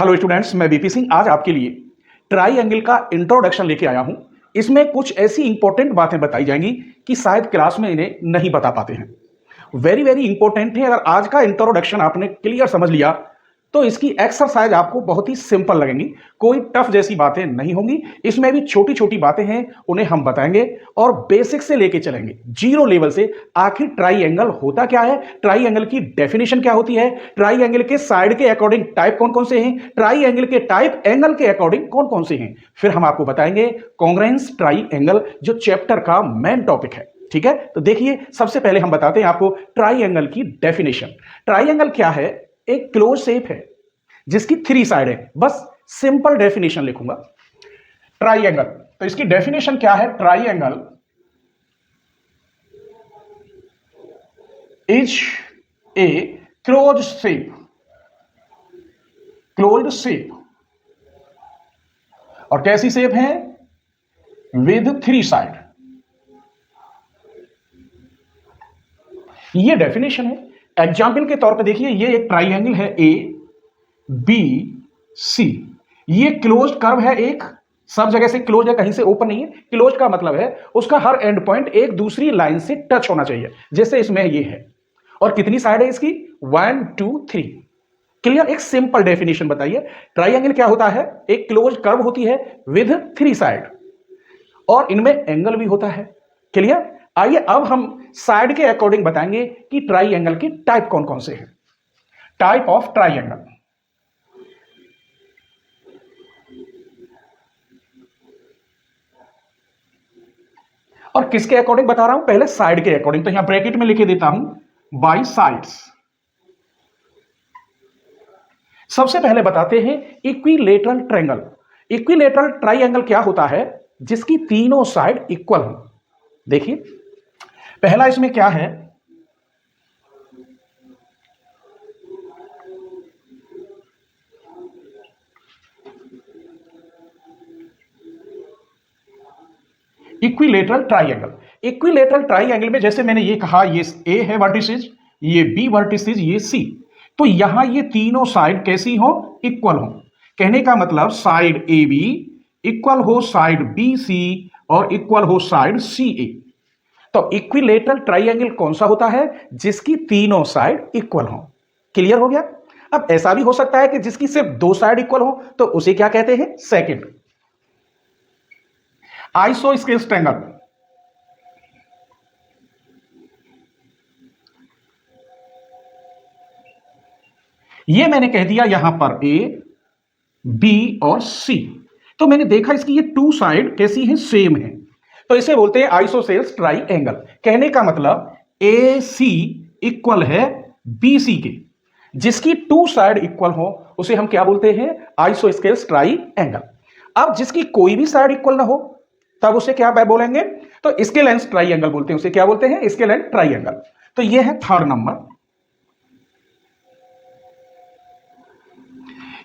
Hello students, मैं BP Singh आज आपके लिए ट्राइएंगल का इंट्रोडक्शन लेके आया हूं। इसमें कुछ ऐसी इंपॉर्टेंट बातें बताई जाएंगी कि शायद क्लास में इन्हें नहीं बता पाते हैं। वेरी वेरी इंपॉर्टेंट है। अगर आज का इंट्रोडक्शन आपने क्लियर समझ लिया तो इसकी एक्सरसाइज आपको बहुत ही सिंपल लगेंगी। कोई टफ जैसी बातें नहीं होंगी। इसमें भी छोटी छोटी बातें हैं, उन्हें हम बताएंगे और बेसिक से लेके चलेंगे, जीरो लेवल से। आखिर ट्राइएंगल होता क्या है, ट्राइएंगल की डेफिनेशन क्या होती है, ट्राइएंगल के साइड के अकॉर्डिंग टाइप कौन कौन से हैं, ट्राइएंगल के टाइप एंगल के अकॉर्डिंग कौन कौन से हैं। फिर हम आपको बताएंगे कॉन्ग्रुएंस ट्राइएंगल, जो चैप्टर का मेन टॉपिक है। ठीक है, तो देखिए, सबसे पहले हम बताते हैं आपको ट्राइएंगल की डेफिनेशन। ट्राइएंगल क्या है? एक क्लोज शेप है जिसकी थ्री साइड है। बस सिंपल डेफिनेशन लिखूंगा ट्राइएंगल। तो इसकी डेफिनेशन क्या है? Triangle is a close shape, closed shape. और कैसी शेप है? With three side. ये डेफिनेशन है। एग्जाम्पल के तौर पे देखिए, ये एक ट्राइएंगल है ए बी सी। ये क्लोज्ड कर्व है, एक सब जगह से क्लोज है, कहीं से ओपन नहीं है। क्लोज का मतलब है उसका हर एंड पॉइंट एक दूसरी लाइन से टच होना चाहिए, जैसे इसमें ये है। और कितनी साइड है इसकी? 1 2 3। क्लियर? एक सिंपल डेफिनेशन बताइए, ट्राइएंगल क्या होता है? एक क्लोज कर्व होती है विद थ्री साइड, और इनमें एंगल भी होता है। क्लियर? आइए अब हम साइड के अकॉर्डिंग बताएंगे कि ट्राइएंगल के टाइप कौन कौन से हैं। Type of triangle. और किसके अकॉर्डिंग बता रहा हूं? पहले साइड के अकॉर्डिंग, तो यहां ब्रैकेट में लिखे देता हूं बाई साइड्स। सबसे पहले बताते हैं इक्विलेटरल ट्रायंगल। इक्विलेटरल ट्राइएंगल क्या होता है? जिसकी तीनों साइड इक्वल हो। देखिए, पहला इसमें क्या है? Equilateral triangle. इक्विलेटरल ट्राइएंगल में जैसे मैंने ये कहा, ये ए है वर्टिसेज, ये बी वर्टिसेज, ये सी। तो यहां ये तीनों साइड कैसी हो? इक्वल हो। कहने का मतलब साइड ए बी इक्वल हो साइड बी सी और इक्वल हो साइड सी ए। तो इक्विलेटरल ट्राइएंगल कौन सा होता है? जिसकी तीनों साइड इक्वल हो। क्लियर हो गया? अब ऐसा भी हो सकता है कि जिसकी सिर्फ दो साइड इक्वल हो, तो उसे क्या कहते हैं? Second isosceles triangle. ये मैंने कह दिया यहां पर ए बी और सी। तो मैंने देखा इसकी ये टू साइड कैसी हैं? सेम है। तो इसे बोलते हैं आइसोसेल्स ट्राइएंगल। कहने का मतलब ए सी इक्वल है बी सी के, जिसकी टू साइड इक्वल हो उसे हम क्या बोलते हैं? Isosceles triangle. अब जिसकी कोई भी साइड इक्वल ना हो, तब उसे क्या बोलेंगे? तो स्केलेंस ट्राइएंगल बोलते हैं। उसे क्या बोलते हैं? स्केलेंस ट्राइएंगल। तो ये है थर्ड नंबर।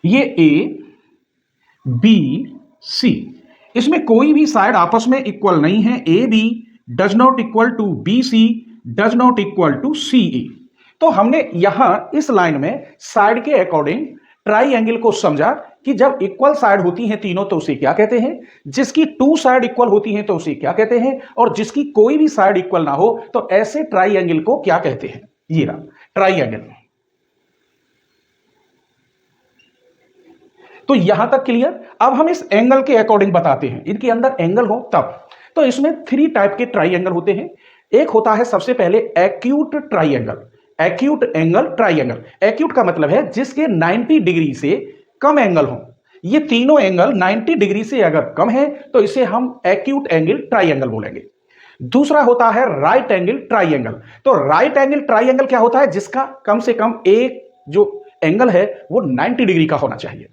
ये ए बी सी, इसमें कोई भी साइड आपस में इक्वल नहीं है। A B does not equal to B C, does not equal to C A. तो हमने यहां इस लाइन में साइड के अकॉर्डिंग ट्राइएंगल को समझा कि जब इक्वल साइड होती हैं तीनों तो उसे क्या कहते हैं, जिसकी टू साइड इक्वल होती हैं तो उसे क्या कहते हैं, और जिसकी कोई भी साइड इक्वल ना हो तो ऐसे ट्राइएंगल को क्या कहते हैं? ये रहा ट्राइएंगल। तो यहां तक क्लियर? अब हम इस एंगल के अकॉर्डिंग बताते हैं, इनके अंदर एंगल हो तब। तो इसमें थ्री टाइप के ट्राइएंगल होते हैं। एक होता है सबसे पहले acute triangle, acute angle triangle. Acute का मतलब है जिसके 90 डिग्री से कम एंगल हो। ये तीनों एंगल 90 डिग्री से अगर कम है तो इसे हम एक्यूट एंगल ट्राइएंगल बोलेंगे। दूसरा होता है राइट एंगल ट्राइएंगल। तो राइट एंगल ट्राइएंगल क्या होता है? जिसका कम से कम एक जो एंगल है वो 90 डिग्री का होना चाहिए।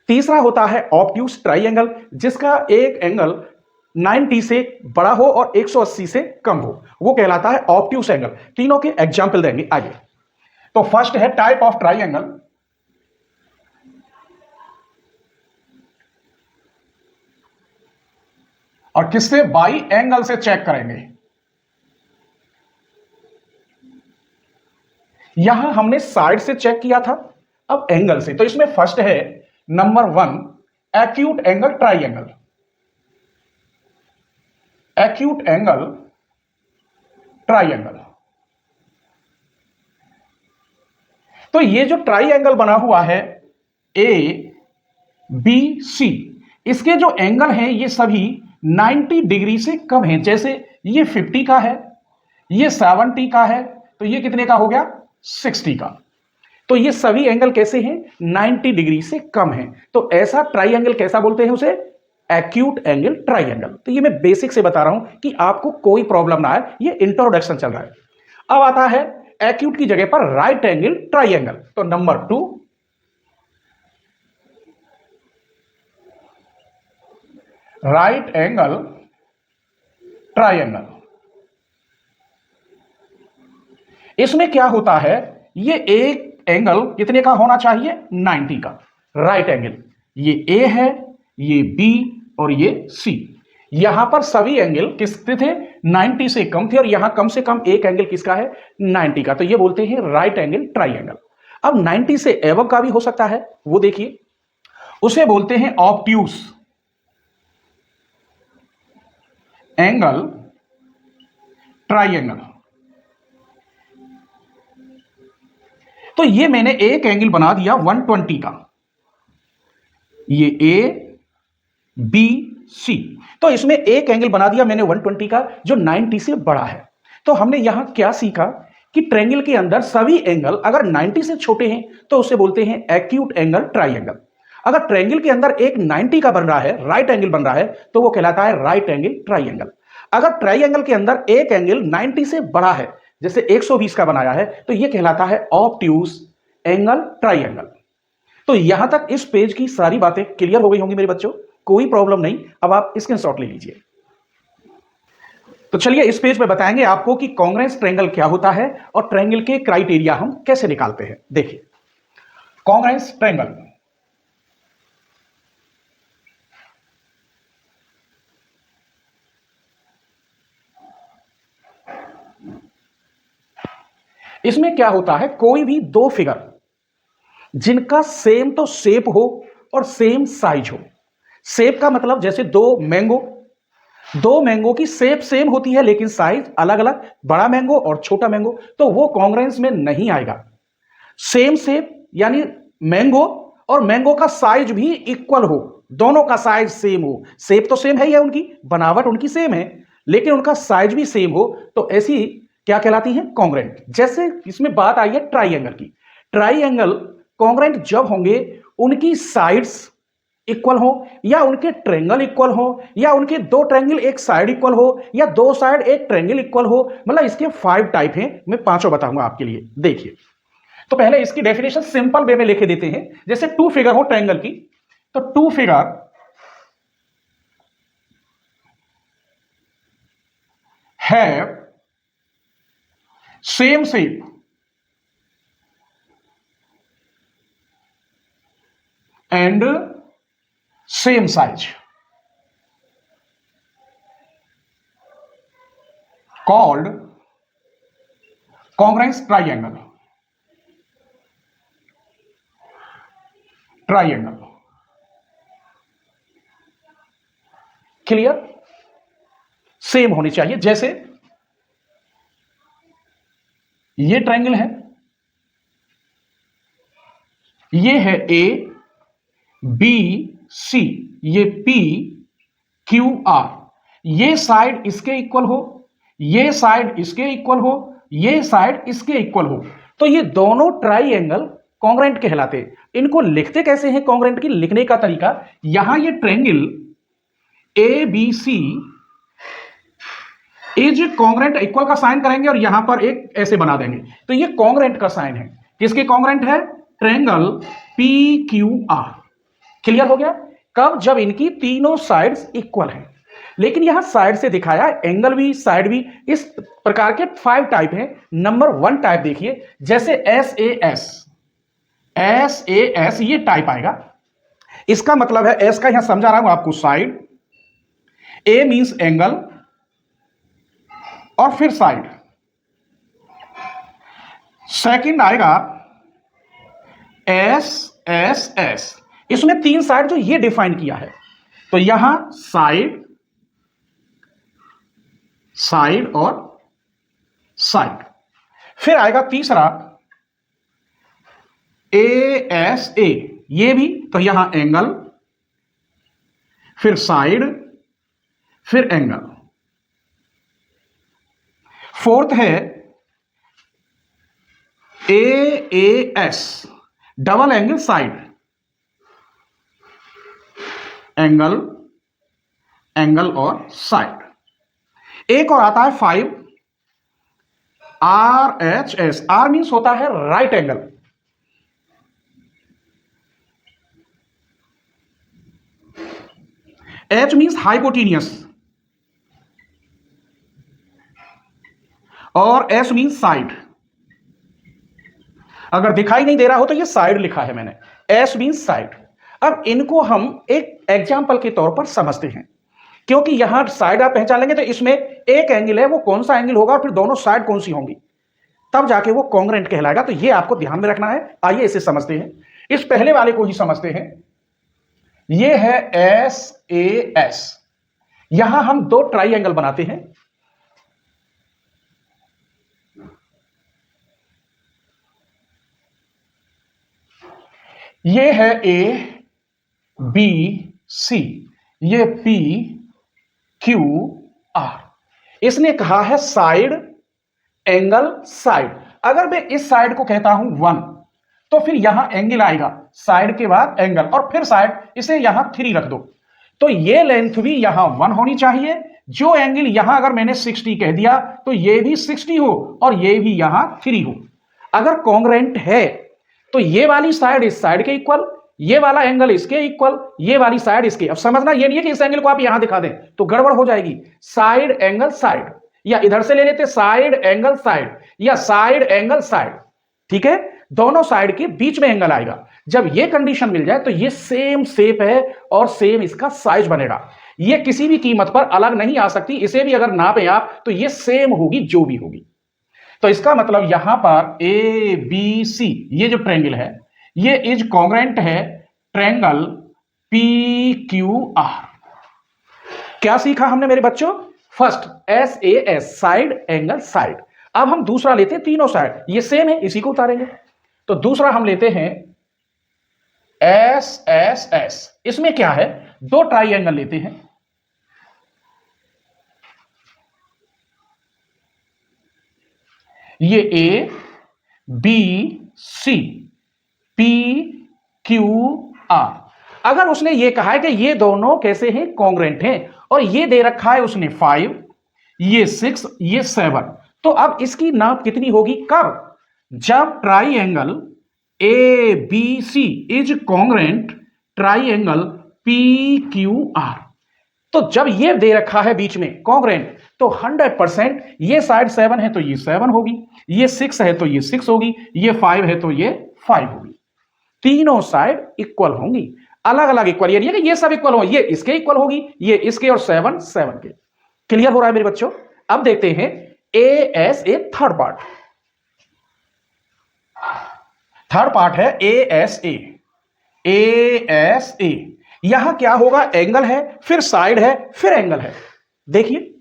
तीसरा होता है ऑब्ट्यूस ट्राइएंगल, जिसका एक एंगल 90 से बड़ा हो और 180 से कम हो, वो कहलाता है ऑब्ट्यूस एंगल। तीनों के एग्जाम्पल देंगे आगे। तो फर्स्ट है टाइप ऑफ ट्राइएंगल। और किससे? बाई एंगल से चेक करेंगे। यहां हमने साइड से चेक किया था, अब एंगल से। तो इसमें फर्स्ट है number 1 acute angle triangle, acute angle triangle. तो ये जो ट्राइंगल बना हुआ है ए बी सी, इसके जो एंगल हैं ये सभी 90 डिग्री से कम हैं। जैसे ये 50 का है, ये 70 का है, तो ये कितने का हो गया 60 का। तो ये सभी एंगल कैसे हैं 90 डिग्री से कम हैं। तो ऐसा ट्राइंगल कैसा बोलते हैं उसे, एक्यूट एंगल ट्राइंगल। तो ये मैं बेसिक से बता रहा हूं कि आपको कोई प्रॉब्लम ना आए, ये इंट्रोडक्शन चल रहा है। अब आता है एक्यूट की जगह पर राइट एंगल ट्राइंगल। तो नंबर 2 राइट एंगल ट्राइंगल। इसमें क्या होता है, ये एक एंगल कितने का होना चाहिए 90 का, राइट एंगल। ये ए है, ये बी और ये सी। यहां पर सभी एंगल किसके थे 90 से कम थे, और यहां कम से कम एक एंगल किसका है 90 का। तो ये बोलते हैं राइट एंगल ट्राइंगल। अब 90 से एबव का भी हो सकता है, वो देखिए, उसे बोलते हैं ऑब्ट्यूस एंगल ट्राइंगल। तो ये मैंने एक एंगल बना दिया 120 का, ये ए बी सी। तो इसमें एक एंगल बना दिया मैंने 120 का जो 90 से बड़ा है। तो हमने यहां क्या सीखा कि ट्रायंगल के अंदर सभी एंगल अगर 90 से छोटे हैं तो उसे बोलते हैं एक्यूट एंगल ट्राइंगल। अगर ट्रायंगल के अंदर एक 90 का बन रहा है, राइट एंगल बन रहा है, तो वो कहलाता है राइट एंगल ट्राइंगल। अगर ट्राइंगल के अंदर एक एंगल 90 से बड़ा है, जैसे 120 का बनाया है, तो ये कहलाता है ऑब्ट्यूस एंगल ट्राइंगल। तो यहां तक इस पेज की सारी बातें क्लियर हो गई होंगी मेरे बच्चों, कोई प्रॉब्लम नहीं। अब आप स्क्रीनशॉट ले लीजिए। तो चलिए इस पेज पे बताएंगे आपको कि कॉन्ग्रुएंस ट्रायंगल क्या होता है और ट्रायंगल के क्राइटेरिया हम कैसे निकालते हैं। देखिए कॉन्ग्रुएंस ट्रायंगल, इसमें क्या होता है, कोई भी दो फिगर जिनका सेम तो शेप हो और सेम साइज हो। शेप का मतलब जैसे दो मैंगो की शेप सेम होती है लेकिन साइज अलग अलग, बड़ा मैंगो और छोटा मैंगो, तो वो कॉन्ग्रुएंस में नहीं आएगा। सेम शेप यानी मैंगो और मैंगो का साइज भी इक्वल हो, दोनों का साइज सेम हो। शेप तो सेम है ही है, उनकी बनावट उनकी सेम है, लेकिन उनका साइज भी सेम हो, तो ऐसी क्या कहलाती है कॉन्ग्रुएंट। जैसे इसमें बात आई है ट्राइंगल की। ट्राइंगल कॉन्ग्रुएंट जब होंगे उनकी साइड्स इक्वल हो, या उनके ट्रायंगल इक्वल हो, या उनके दो ट्रायंगल एक साइड इक्वल हो, या दो साइड एक ट्रायंगल इक्वल हो। मतलब इसके 5 टाइप हैं, मैं पांचों बताऊंगा आपके लिए। देखिए तो पहले इसकी डेफिनेशन सिंपल वे में लिखे देते हैं। जैसे टू फिगर हो ट्रायंगल की, तो two figure have same shape and same size called congruence triangle। Clear, same होनी चाहिए। जैसे ये ट्रायंगल है, ये है ए बी सी, ये पी क्यू आर, ये साइड इसके इक्वल हो, ये साइड इसके इक्वल हो, ये साइड इसके इक्वल हो, तो ये दोनों ट्राइंगल कॉन्ग्रुएंट कहलाते हैं। इनको लिखते कैसे हैं, कॉन्ग्रुएंट की लिखने का तरीका, यहां ये triangle A B C is congruent, equal का साइन करेंगे और यहां पर एक ऐसे बना देंगे, तो ये कॉन्ग्रुएंट का साइन है। किसके कॉन्ग्रुएंट है, triangle P Q R. Clear हो गया, कब, जब इनकी तीनों साइड्स इक्वल हैं। लेकिन यहां साइड से दिखाया, एंगल भी साइड भी, इस प्रकार के 5 टाइप हैं। नंबर 1 टाइप देखिए, जैसे एस ए एस, ये टाइप आएगा। इसका मतलब है, एस का यहां समझा रहा हूं आपको, साइड, ए मींस एंगल और फिर साइड। सेकंड आएगा एस एस एस, इसमें तीन साइड जो ये डिफाइन किया है, तो यहां साइड, साइड और साइड। फिर आएगा तीसरा ASA, ये भी, तो यहां एंगल, फिर साइड, फिर एंगल। फोर्थ है AAS, double angle side, angle, angle और साइड। एक और आता है 5 RHS, आर मीन्स होता है right angle. H means hypotenuse और S मीन्स साइड। अगर दिखाई नहीं दे रहा हो तो ये साइड लिखा है मैंने, S मीन्स साइड। अब इनको हम एक एग्जाम्पल के तौर पर समझते हैं, क्योंकि यहां साइड आप पहचान लेंगे तो इसमें एक एंगल है, वो कौन सा एंगल होगा और फिर दोनों साइड कौन सी होंगी, तब जाके वो कॉन्ग्रुएंट कहलाएगा। तो ये आपको ध्यान में रखना है। आइए इसे समझते हैं, इस पहले वाले को ही समझते हैं। ये है SAS, यहां हम दो ट्राइएंगल बनाते हैं। ये है ABC, ये PQR। इसने कहा है साइड, एंगल, साइड। अगर मैं इस साइड को कहता हूं 1, तो फिर यहां एंगल आएगा, साइड के बाद एंगल और फिर साइड, इसे यहां 3 रख दो, तो ये लेंथ भी यहां 1 होनी चाहिए। जो एंगल यहां अगर मैंने 60 कह दिया तो ये भी 60 हो और ये भी यहां 3 हो। अगर कॉन्ग्रुएंट है तो ये वाली साइड इस साइड के इक्वल, ये वाला एंगल इसके इक्वल, ये वाली साइड इसके। अब समझना ये नहीं है कि इस एंगल को आप यहां दिखा दें तो गड़बड़ हो जाएगी। साइड एंगल साइड, या इधर से ले लेते साइड एंगल साइड, या साइड एंगल साइड, ठीक है। दोनों साइड के बीच में एंगल आएगा। जब ये कंडीशन मिल जाए तो ये सेम शेप है और सेम इसका साइज बनेगा। ये किसी भी कीमत पर अलग नहीं आ सकती। इसे भी अगर नापे आप तो ये सेम होगी जो भी होगी। तो इसका मतलब यहां पर ABC, ये जो ट्रायंगल है ये इज कॉन्ग्रुएंट है ट्रायंगल PQR। क्या सीखा हमने मेरे बच्चों? First SAS, side, angle, side. अब हम दूसरा लेते हैं, तीनों साइड ये सेम है, इसी को उतारेंगे। तो दूसरा हम लेते हैं SSS। इसमें क्या है, दो ट्राइएंगल लेते हैं। ये ABC, PQR। अगर उसने ये कहा है कि ये दोनों कैसे हैं, कॉन्ग्रुएंट हैं, और ये दे रखा है उसने 5, ये 6, ये 7, तो अब इसकी नाप कितनी होगी, कब, जब triangle ABC is congruent triangle PQR। तो जब ये दे रखा है बीच में कॉन्ग्रुएंट, तो 100% ये साइड 7 है तो ये 7 होगी, ये 6 है तो ये 6 होगी, ये 5 है तो ये 5 होगी। तीनों साइड इक्वल होंगी, अलग अलग इक्वल, यानी कि ये सब इक्वल हो, ये इसके इक्वल होगी, ये इसके, और 7 7 के। क्लियर हो रहा है मेरे बच्चों? अब देखते हैं ASA, third part. Third part है ASA। ASA यहां क्या होगा, एंगल है, फिर साइड है, फिर एंगल है। देखिए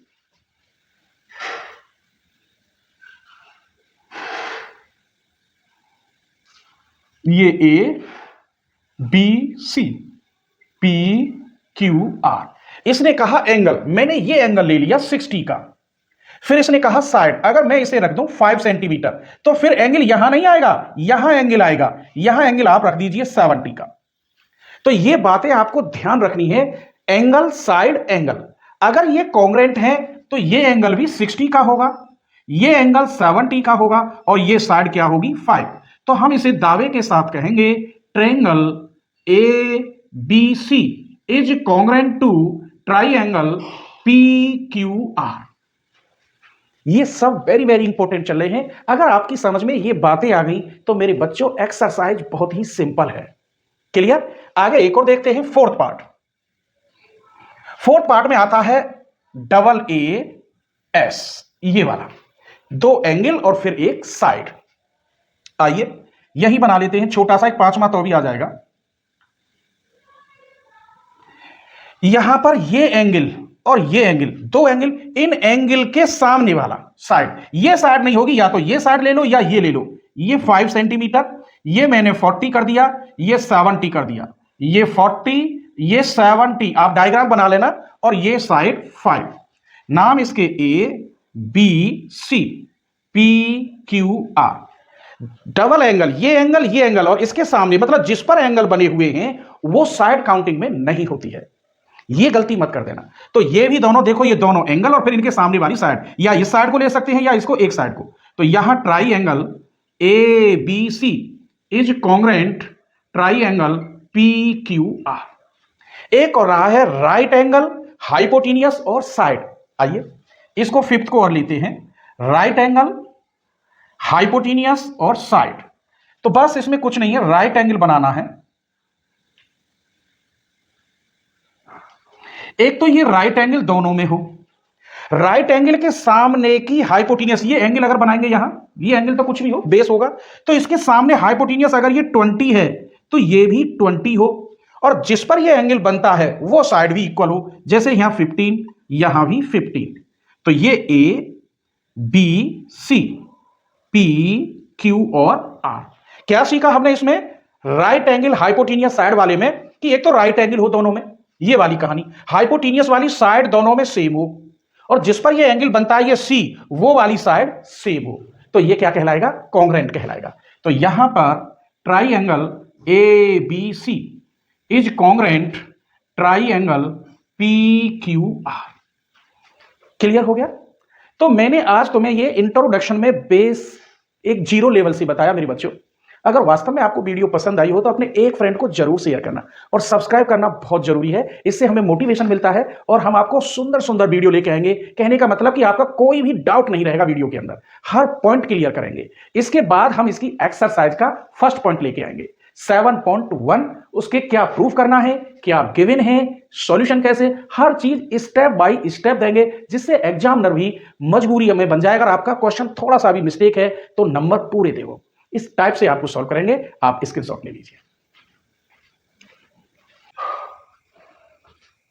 ये ABC, PQR। इसने कहा एंगल, मैंने ये एंगल ले लिया 60 का। फिर इसने कहा साइड, अगर मैं इसे रख दूं 5 सेंटीमीटर, तो फिर एंगल यहां नहीं आएगा, यहां एंगल आएगा। यहां एंगल आप रख दीजिए 70 का। तो ये बातें आपको ध्यान रखनी है, एंगल, साइड, एंगल। अगर ये कॉन्ग्रुएंट है तो ये एंगल भी 60 का होगा, ये एंगल 70 का होगा, और ये साइड क्या होगी, 5। तो हम इसे दावे के साथ कहेंगे triangle ABC is congruent to triangle PQR। ये सब वेरी वेरी इंपॉर्टेंट चल रहे हैं। अगर आपकी समझ में ये बातें आ गई तो मेरे बच्चों एक्सरसाइज बहुत ही सिंपल है। क्लियर? आगे एक और देखते हैं, फोर्थ पार्ट। फोर्थ पार्ट में आता है AAS, ये वाला, दो एंगल और फिर एक साइड। आइए यही बना लेते हैं, छोटा सा एक 5वां तो भी आ जाएगा। यहां पर ये एंगल और ये एंगल, दो एंगल, इन एंगल के सामने वाला साइड, ये साइड नहीं होगी, या तो ये साइड ले लो या ये ले लो। ये 5 सेंटीमीटर, ये मैंने 40 कर दिया, ये 70 कर दिया, ये 40, ये 70, आप डायग्राम बना लेना, और ये साइड 5। नाम इसके A B C P Q R. Double angle, ये एंगल और इसके सामने, मतलब जिस पर एंगल बने हुए हैं वो साइड काउंटिंग में नहीं होती है, ये गलती मत कर देना। तो ये भी दोनों देखो, ये दोनों एंगल और फिर इनके सामने वाली साइड, या इस साइड को ले सकते हैं या इसको, एक साइड को। तो यहां triangle A B C is congruent triangle P Q R. एक और रहा है राइट एंगल हाइपोटेनियस और साइड। आइए इसको फिफ्थ को और लेते हैं, राइट एंगल हाइपोटेनियस और साइड। तो बस इसमें कुछ नहीं है, राइट एंगल बनाना है। एक तो ये राइट एंगल दोनों में हो, राइट एंगल के सामने की हाइपोटेनियस, ये एंगल अगर बनाएंगे यहां, ये एंगल तो कुछ भी हो, बेस होगा, तो इसके सामने हाइपोटेनियस अगर ये 20 है तो ये भी 20 हो, और जिस पर ये एंगल बनता है वो साइड भी इक्वल हो, जैसे यहां 15, यहां भी 15। तो ये A B C P Q और आर। क्या सीखा हमने इसमें? राइट एंगल हाइपोटेनियस साइड वाले में कि एक तो राइट एंगल हो दोनों में, ये वाली कहानी, हाइपोटेनियस वाली साइड दोनों में सेम हो, और जिस पर ये एंगल बनता है ये सी, वो वाली साइड सेम हो, तो ये क्या कहलाएगा? कॉन्ग्रेंट कहलाएगा। तो यहां पर triangle A B C is congruent triangle P Q R. Clear हो गया? तो मैंने आज तुम्हें ये इंट्रोडक्शन में बेस एक 0 लेवल से बताया मेरे बच्चों। अगर वास्तव में आपको वीडियो पसंद आई हो तो अपने एक फ्रेंड को जरूर शेयर करना, और सब्सक्राइब करना बहुत जरूरी है, इससे हमें मोटिवेशन मिलता है और हम आपको सुंदर सुंदर वीडियो लेके आएंगे। कहने का मतलब कि आपका कोई भी डाउट नहीं रहेगा वीडियो के अंदर, हर पॉइंट क्लियर करेंगे। इसके बाद हम इसकी एक्सरसाइज का फर्स्ट पॉइंट लेके आएंगे 7.1, उसके क्या प्रूफ करना है, क्या गिवन है, सॉल्यूशन कैसे, हर चीज स्टेप बाय स्टेप देंगे, जिससे एग्जामिनर भी मजबूरी में बन जाएगा। अगर आपका क्वेश्चन थोड़ा सा भी मिस्टेक है तो नंबर पूरे देवो। इस टाइप से आपको सॉल्व करेंगे, आप स्क्रीनशॉट ले लीजिए।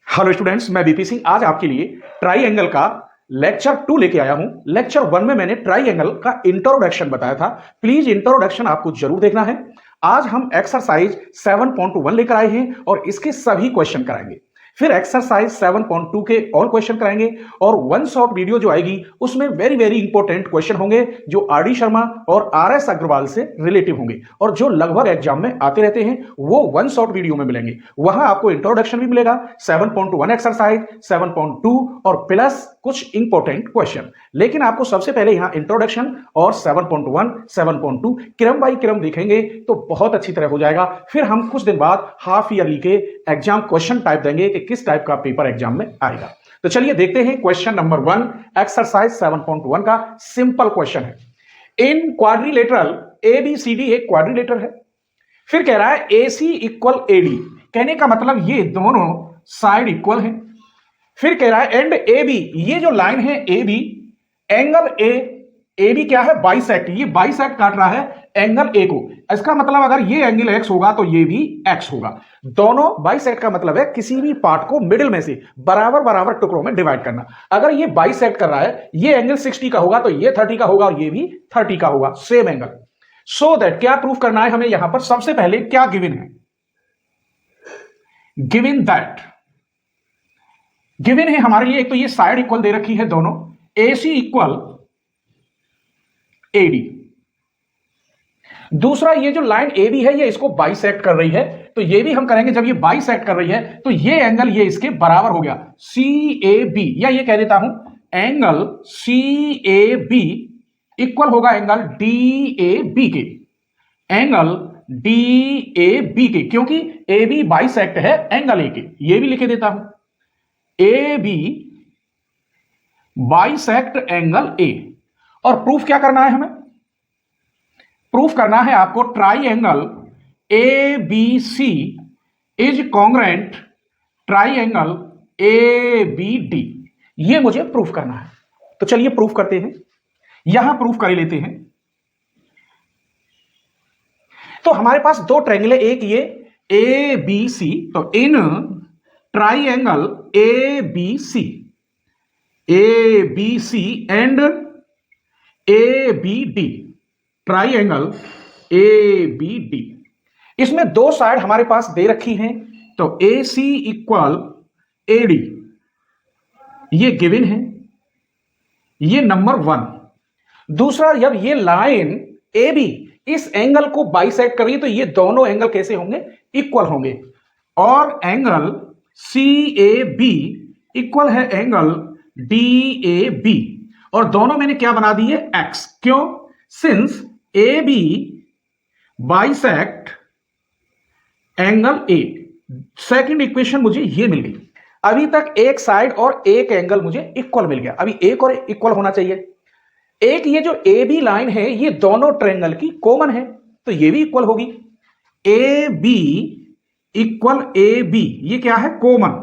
हेलो स्टूडेंट्स, मैं बीपी सिंह आज आपके लिए ट्राई एंगल का लेक्चर 2 लेके आया हूं। लेक्चर 1 में मैंने ट्राई एंगल का इंट्रोडक्शन बताया था, प्लीज इंट्रोडक्शन आपको जरूर देखना है। आज हम एक्सरसाइज 7.1 लेकर आए हैं और इसके सभी क्वेश्चन कराएंगे। फिर एक्सरसाइज 7.2 के ऑल क्वेश्चन कराएंगे, और वन शॉट वीडियो जो आएगी उसमें वेरी वेरी इंपॉर्टेंट क्वेश्चन होंगे जो आर.डी. शर्मा और आर.एस. अग्रवाल से रिलेटिव होंगे, और जो लगभग एग्जाम में आते रहते हैं वो वन शॉट वीडियो में मिलेंगे। वहां आपको इंट्रोडक्शन भी मिलेगा, 7.1 एक्सरसाइज, 7.2 और प्लस कुछ इंपॉर्टेंट क्वेश्चन। लेकिन आपको सबसे पहले यहां इंट्रोडक्शन और 7.1, 7.2 क्रम बाई क्रम देखेंगे तो बहुत अच्छी तरह हो जाएगा। फिर हम कुछ दिन बाद हाफ ईयरली के एग्जाम क्वेश्चन टाइप देंगे कि किस टाइप का पेपर एग्जाम में आएगा। तो चलिए देखते हैं क्वेश्चन नंबर 1, एक्सरसाइज 7.1 का सिंपल क्वेश्चन है। इन क्वाड्रिलेटरल एबीसीडी एक क्वाड्रिलेटर है, फिर कह रहा है AC इक्वल AD, कहने का मतलब ये दोनों साइड इक्वल हैं। फिर कह रहा है एंड AB, ये जो लाइन है AB, एंगल AB क्या है? बाइसेक्ट, ये बाइसेक्ट काट रहा है एंगल A को। इसका मतलब अगर ये एंगल X होगा तो ये भी X होगा। दोनों बाइसेक्ट का मतलब है किसी भी पार्ट को मिडिल में से बराबर बराबर टुकड़ों में डिवाइड करना। अगर ये बाइसेक्ट कर रहा है, ये एंगल 60 का होगा तो ये 30 का होगा और ये भी 30 का होगा, सेम एंगल। सो दैट क्या प्रूफ करना है हमें? यहां पर सबसे पहले क्या गिवन है? गिवन दैट, गिवन है हमारे लिए एक तो ये साइड इक्वल दे रखी है दोनों, AC इक्वल AD। दूसरा, ये जो लाइन AB है ये इसको बाइसेक्ट कर रही है, तो ये भी हम करेंगे, जब ये बाइसेक्ट कर रही है तो ये एंगल ये इसके बराबर हो गया CAB, या ये कह देता हूं एंगल CAB इक्वल होगा एंगल DAB के, एंगल DAB के, क्योंकि AB बाइसेक्ट है एंगल A के। ये भी लिखे देता हूं AB बाइसेक्ट एंगल A। और प्रूफ क्या करना है हमें? प्रूफ करना है आपको try angle ABC is congruent try angle ABD, ये मुझे प्रूफ करना है। तो चलिए प्रूफ करते हैं, यहां प्रूफ कर लेते हैं। तो हमारे पास दो ट्रायंगल है, एक ये ABC, तो in triangle ABC and ABD, triangle ABD, इसमें दो साइड हमारे पास दे रखी हैं, तो AC इक्वल AD, ये गिवन है, ये नंबर 1। दूसरा, जब ये लाइन AB इस एंगल को बाइसेक्ट कर रही है तो ये दोनों एंगल कैसे होंगे? इक्वल होंगे। और एंगल CAB इक्वल है एंगल DAB, और दोनों मैंने क्या बना दिए? X। क्यों? Since AB bisect angle A। Second equation मुझे ये मिल गई। अभी तक एक साइड और एक एंगल मुझे इक्वल मिल गया, अभी एक और इक्वल होना चाहिए। एक ये जो AB लाइन है ये दोनों ट्रायंगल की कॉमन है, तो ये भी इक्वल होगी। AB इक्वल AB, ये क्या है? कॉमन।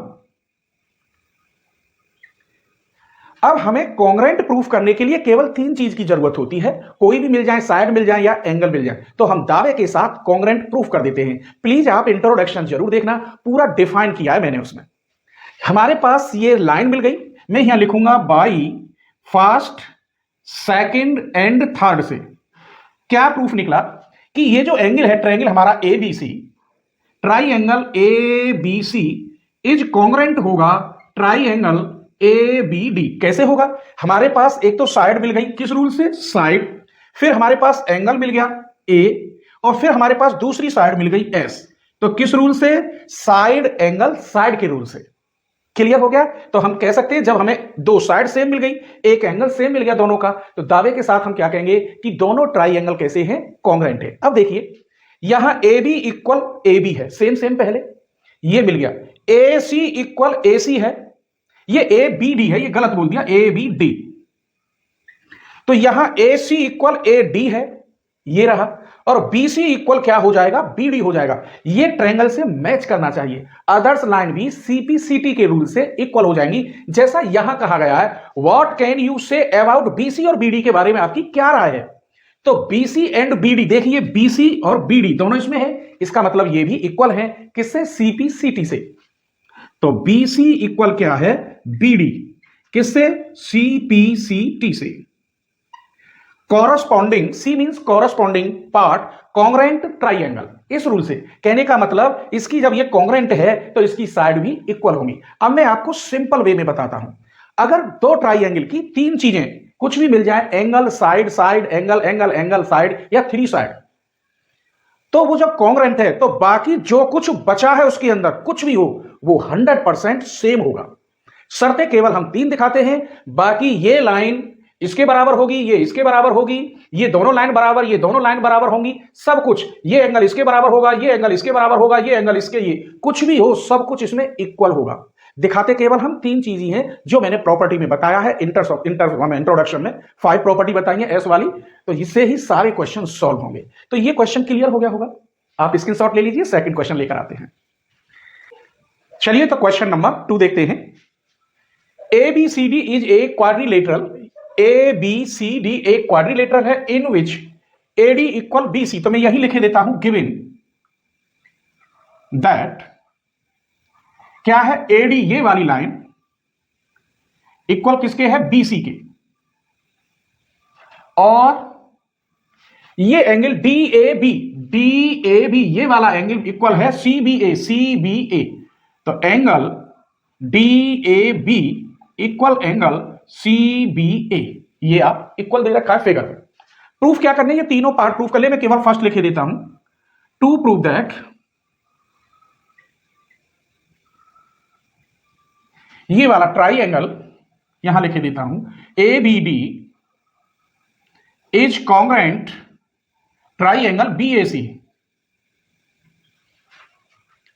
अब हमें कॉन्ग्रेंट प्रूफ करने के लिए केवल 3 चीज की जरूरत होती है, कोई भी मिल जाए, साइड मिल जाए या एंगल मिल जाए, तो हम दावे के साथ कॉन्ग्रेंट प्रूफ कर देते हैं। प्लीज आप इंट्रोडक्शन जरूर देखना, पूरा डिफाइन किया है मैंने उसमें। हमारे पास ये लाइन मिल गई, मैं यहां लिखूंगा by first, second and third से। क्या प्रूफ निकला कि ये जो एंगल है ट्रायंगल हमारा ABC, triangle ABC is congruent होगा ट्राइंगल ABD। कैसे होगा? हमारे पास एक तो साइड मिल गई, किस रूल से? साइड। फिर हमारे पास एंगल मिल गया A, और फिर हमारे पास दूसरी साइड मिल गई S। तो किस रूल से? साइड एंगल साइड के रूल से। क्लियर हो गया? तो हम कह सकते हैं जब हमें दो साइड सेम मिल गई, एक एंगल सेम मिल गया दोनों का, तो दावे के साथ हम क्या कहेंगे कि दोनों ट्राइंगल कैसे हैं? कॉन्ग्रेंट है। अब देखिए यहां AB इक्वल AB है, सेम सेम पहले ये मिल गया। AC इक्वल AC है, ये ABD है, ये गलत बोल दिया, ABD। तो यहां AC इक्वल AD है, ये रहा, और BC इक्वल क्या हो जाएगा? BD हो जाएगा। ये ट्रायंगल से मैच करना चाहिए, अदर्स लाइन भी CPCT के रूल से इक्वल हो जाएंगी। जैसा यहां कहा गया है, what can you say about BC और BD के बारे में आपकी क्या राय है? तो BC एंड BD, देखिए BC और BD दोनों इसमें है, इसका मतलब ये भी इक्वल है, किससे? CPCT से। तो BC इक्वल क्या है? BD, किससे? CPCT से। Corresponding, C means corresponding part congruent triangle, इस रूल से कहने का मतलब इसकी जब ये कॉन्ग्रेंट है तो इसकी साइड भी इक्वल होंगी। अब मैं आपको सिंपल वे में बताता हूं, अगर दो ट्राइंगल की 3 चीजें कुछ भी मिल जाए, angle side side angle angle angle side या 3 साइड, तो वो जब कॉन्ग्रेंट है तो बाकी जो कुछ बचा है उसके अंदर कुछ भी हो वो 100% सेम होगा। शर्तें केवल हम 3 दिखाते हैं, बाकी ये लाइन इसके बराबर होगी, ये इसके बराबर होगी, ये दोनों लाइन बराबर, ये दोनों लाइन बराबर होंगी, सब कुछ, ये एंगल इसके बराबर होगा, ये एंगल इसके बराबर होगा, ये एंगल इसके, ये कुछ भी हो सब कुछ इसमें इक्वल होगा। दिखाते केवल हम 3 चीज ही हैं जो मैंने प्रॉपर्टी में बताया है। इंट्रोडक्शन में 5 प्रॉपर्टी बताई है S वाली, तो इससे ही सारे क्वेश्चन सॉल्व होंगे। तो ये क्वेश्चन क्लियर हो गया होगा, आप स्क्रीनशॉट ले लीजिए। सेकंड क्वेश्चन लेकर आते हैं। चलिए तो क्वेश्चन नंबर 2 देखते हैं। ABCD is a quadrilateral, ABCD एक क्वाड्रिलेटरल है इन विच AD इक्वल BC। तो मैं यही लिखे देता हूं, गिवन दैट क्या है? AD ये वाली लाइन इक्वल किसके है? BC के, और ये एंगल DAB ये वाला एंगल इक्वल है CBA। तो angle DAB equal angle CBA, ये आप इक्वल दे रखा है फिगर में। प्रूफ क्या करने, ये तीनों पार्ट प्रूफ कर ले, मैं केवल फर्स्ट लिखे देता हूं, टू प्रूव दैट ये वाला ट्राइंगल यहां लिखे देता हूं, ABD is congruent triangle BAC।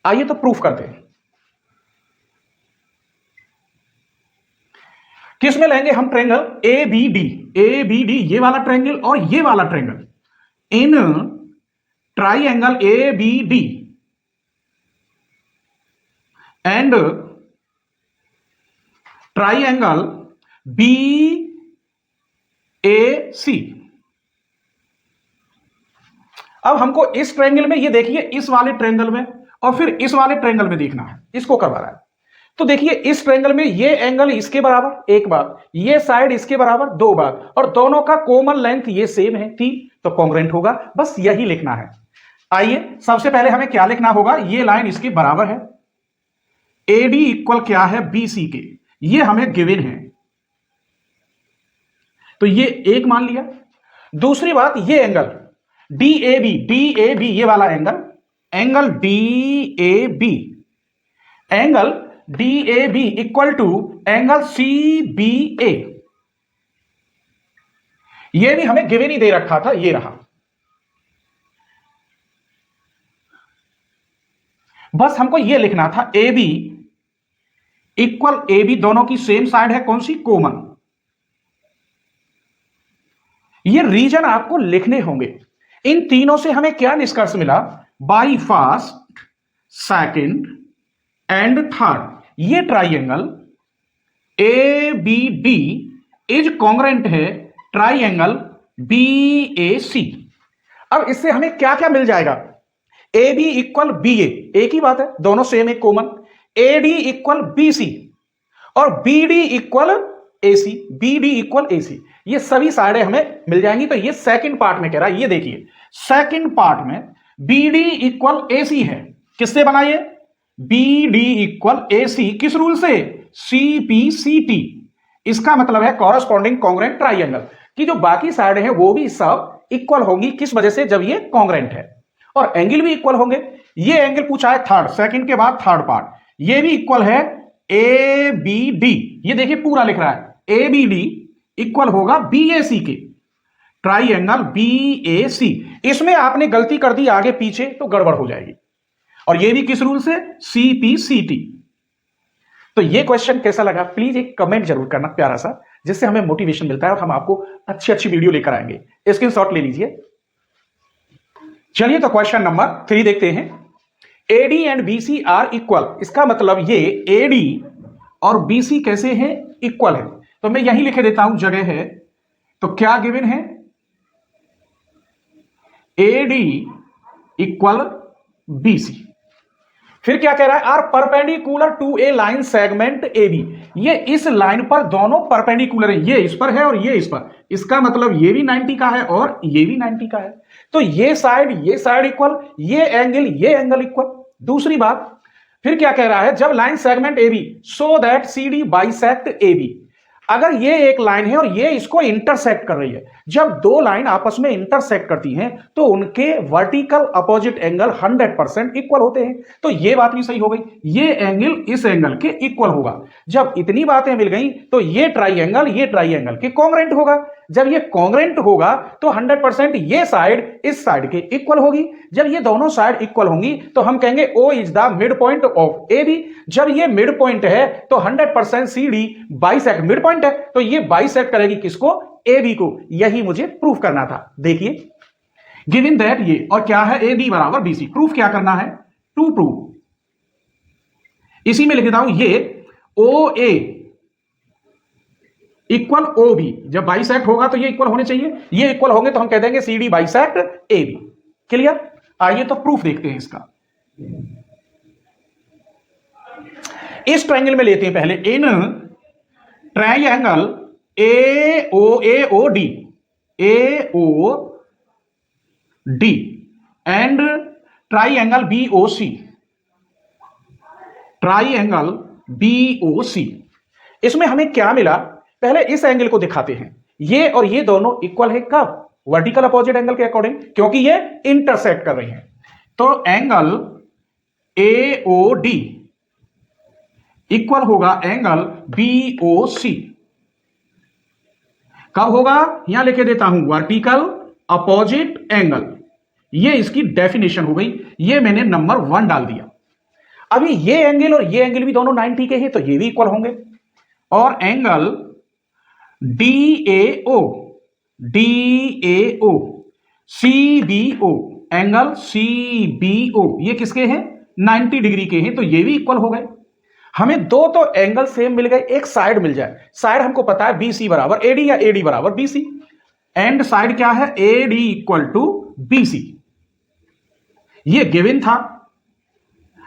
आइए तो प्रूफ करते हैं। किस में लेंगे हम ट्रायंगल? ABD ये वाला ट्रायंगल और ये वाला triangle, in triangle ABD and triangle BAC। अब हमको इस ट्रायंगल में, ये देखिए इस वाले ट्रायंगल में और फिर इस वाले ट्रायंगल में देखना है, इसको करवा रहा है। तो देखिए इस ट्रायंगल में ये एंगल इसके बराबर एक बार, ये साइड इसके बराबर दो बार, और दोनों का कॉमन लेंथ ये सेम है थी, तो कॉन्ग्रुएंट होगा। बस यही लिखना है। आइए सबसे पहले हमें क्या लिखना होगा, ये लाइन इसके बराबर है, एडी इक्वल क्या है बीसी के, ये हमें गिवन है, तो ये एक मान लिया। दूसरी बात, ये एंगल डीएबी ये वाला angle, angle DAB equal to angle CBA, ये भी हमें गिवन ही दे रखा था, ये रहा। बस हमको ये लिखना था AB इक्वल AB, दोनों की सेम साइड है, कौन सी, कॉमन। ये रीजन आपको लिखने होंगे। इन तीनों से हमें क्या निष्कर्ष मिला, by first, second and third, ये ट्राइंगल ABD इज कॉन्ग्रुएंट है ट्राइंगल BAC। अब इससे हमें क्या क्या मिल जाएगा, AB इक्वल BA, एक ही बात है, दोनों सेम है, कॉमन। AD इक्वल BC और BD इक्वल AC, ये सभी साइडें हमें मिल जाएंगी। तो ये सेकंड पार्ट में कह रहा है, ये देखिए सेकंड पार्ट में BD इक्वल AC है, किससे बना ये, BD इक्वल AC, किस रूल से, CPCT। इसका मतलब है कॉरस्पॉन्डिंग कॉन्ग्रुएंट ट्राइंगल की जो बाकी साइडें हैं वो भी सब इक्वल होंगी, किस वजह से, जब ये कॉन्ग्रुएंट है, और एंगल भी इक्वल होंगे। ये एंगल पूछा है थर्ड, सेकंड के बाद थर्ड पार्ट, ये भी इक्वल है ABD, ये देखिए पूरा लिख रहा है, ABD इक्वल होगा BAC के, ट्राइंगल BAC। इसमें आपने गलती कर दी आगे पीछे तो गड़बड़ हो जाएगी, और ये भी किस रूल से, CPCT। तो ये क्वेश्चन कैसा लगा प्लीज एक कमेंट जरूर करना प्यारा सा, जिससे हमें मोटिवेशन मिलता है और हम आपको अच्छी अच्छी वीडियो लेकर आएंगे। स्क्रीनशॉट ले लीजिए। चलिए तो क्वेश्चन नंबर 3 देखते हैं। AD and BC are equal, इसका मतलब ये AD और BC कैसे हैं, इक्वल है। तो मैं यही लिखे देता हूं, जगह है तो क्या गिवन है, AD इक्वल BC। फिर क्या कह रहा है, are perpendicular to a line segment AB, ये इस लाइन पर दोनों परपेंडिकुलर है, ये इस पर है और ये इस पर, इसका मतलब ये भी 90 का है और ये भी 90 का है, तो ये साइड इक्वल, ये एंगल इक्वल। दूसरी बात, फिर क्या कह रहा है, जब line segment AB so that CD bisect AB, अगर ये एक लाइन है और ये इसको इंटरसेक्ट कर रही है, जब दो लाइन आपस में इंटरसेक्ट करती हैं तो उनके वर्टिकल अपोजिट एंगल 100% इक्वल होते हैं। तो ये बात भी सही हो गई, ये एंगल इस एंगल के इक्वल होगा। जब इतनी बातें मिल गई तो ये ट्राइंगल के कॉन्ग्रुएंट होगा। जब ये कॉन्ग्रुएंट होगा तो 100% ये साइड इस साइड के इक्वल होगी। जब ये दोनों साइड इक्वल होंगी तो हम कहेंगे O is the mid point of AB। जब ये मिड पॉइंट है तो 100% CD बाइसेक्ट मिड पॉइंट है, तो ये बाइसेक्ट करेगी किसको, AB को। यही मुझे प्रूफ करना था। देखिए गिवन दैट ये, और क्या है, AB बराबर BC। प्रूफ क्या करना है, टू प्रूव, इसी में लिख देता हूं, ये OA इक्वल OB, जब बाइसेक्ट होगा तो ये इक्वल होने चाहिए, ये इक्वल होंगे तो हम कह देंगे CD बाइसेक्ट AB। क्लियर। आइए तो प्रूफ देखते हैं इसका। इस ट्रायंगल में लेते हैं पहले, in triangle AOD and triangle BOC, इसमें हमें क्या मिला, पहले इस एंगल को दिखाते हैं, ये और ये दोनों इक्वल है, कब, वर्टिकल अपोजिट एंगल के अकॉर्डिंग, क्योंकि ये इंटरसेक्ट कर रही हैं। तो एंगल AOD इक्वल होगा एंगल BOC, कब होगा, यहां लिखे देता हूं, वर्टिकल अपोजिट एंगल। ये इसकी डेफिनेशन हो गई, ये मैंने नंबर 1 डाल दिया। अभी ये एंगल और ये एंगल भी दोनों 90 के हैं, तो ये भी इक्वल होंगे। और angle DAO CBO, angle CBO ये किसके हैं, 90 डिग्री के हैं, तो ये भी इक्वल हो गए। हमें दो तो एंगल सेम मिल गए, एक साइड मिल जाए, साइड हमको पता है BC बराबर AD या AD बराबर BC, एंड साइड क्या है, AD इक्वल टू BC, ये गिवन था।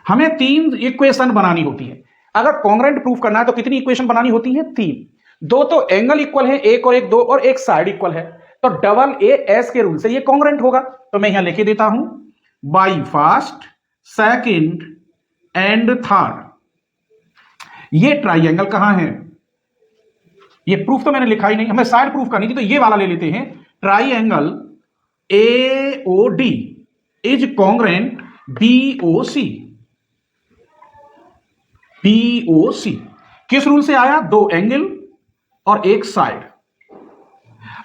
हमें 3 इक्वेशन बनानी होती है। अगर कॉन्ग्रेंट प्रूफ करना है तो कितनी इक्वेशन बनानी होती है? 3। दो तो एंगल इक्वल है, एक और एक 2, और एक साइड इक्वल है, तो डबल ए एस के रूल से ये कॉन्ग्रेंट होगा। तो मैं यहां लिख देता हूं by first, second and third. ये ट्राइंगल कहां है? ये प्रूफ तो मैंने लिखा ही नहीं, हमें साइड प्रूफ करनी थी, तो ये वाला ले लेते हैं। Triangle AOD is congruent BOC। BOC किस रूल से आया? 2 एंगल और एक साइड।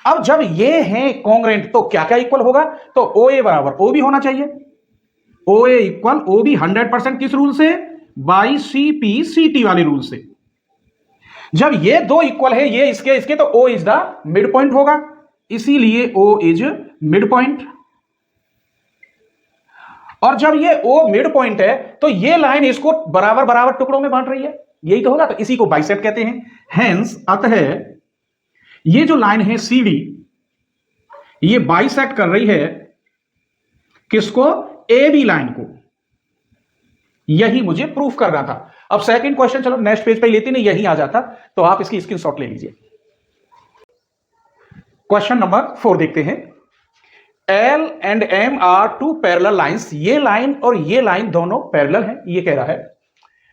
अब जब ये है कॉन्ग्रेंट तो क्या क्या इक्वल होगा? तो OA बराबर OB होना चाहिए। OA इक्वल OB 100% किस रूल से? बाई CP/CT वाले रूल से। जब ये दो इक्वल है, ये इसके तो O is the mid point होगा, इसीलिए O इज मिड पॉइंट। और जब ये O मिड पॉइंट है तो ये लाइन इसको बराबर बराबर टुकड़ों में बांट रही है, यही तो होगा, तो इसी को बाइसेक्ट कहते हैं। हेंस अतः ये जो लाइन है CD, ये बाइसेक्ट कर रही है किसको? AB लाइन को। यही मुझे प्रूफ करना था। अब सेकंड क्वेश्चन चलो नेक्स्ट पेज पे लेते नहीं, यही आ जाता, तो आप इसकी स्क्रीनशॉट ले लीजिए। क्वेश्चन नंबर 4 देखते हैं। L and M are two parallel lines। ये लाइन और ये लाइन दोनों पैरेलल हैं, ये कह रहा है।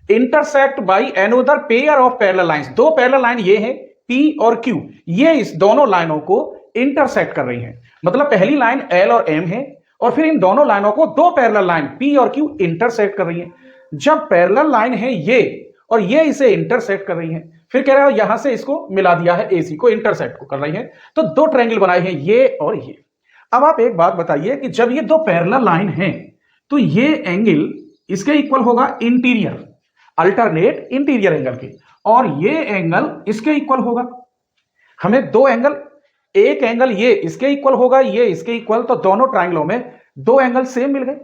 Intersect by another pair of parallel lines. दो पैरेलल लाइन ये है P और Q, ये इस दोनों लाइनों को इंटरसेक्ट कर रही हैं। मतलब पहली लाइन L और M है, और फिर इन दोनों लाइनों को दो पैरेलल लाइन P और Q इंटरसेक्ट कर रही हैं। जब पैरेलल लाइन है ये और ये इसे इंटरसेक्ट कर रही है, फिर कह रहा है यहां से इसको मिला दिया है, AC को इंटरसेक्ट को कर रही है, तो दो ट्रायंगल बनाए हैं ये और ये। अब आप एक बात बताइए कि जब ये दो पैरेलल लाइन है तो ये एंगल इसके इक्वल होगा इंटीरियर, अल्टरनेट इंटीरियर एंगल के, और ये एंगल इसके इक्वल होगा। हमें दो एंगल, एक एंगल ये इसके इक्वल होगा, ये इसके इक्वल, तो दोनों ट्रायंगलों में दो एंगल सेम मिल गए।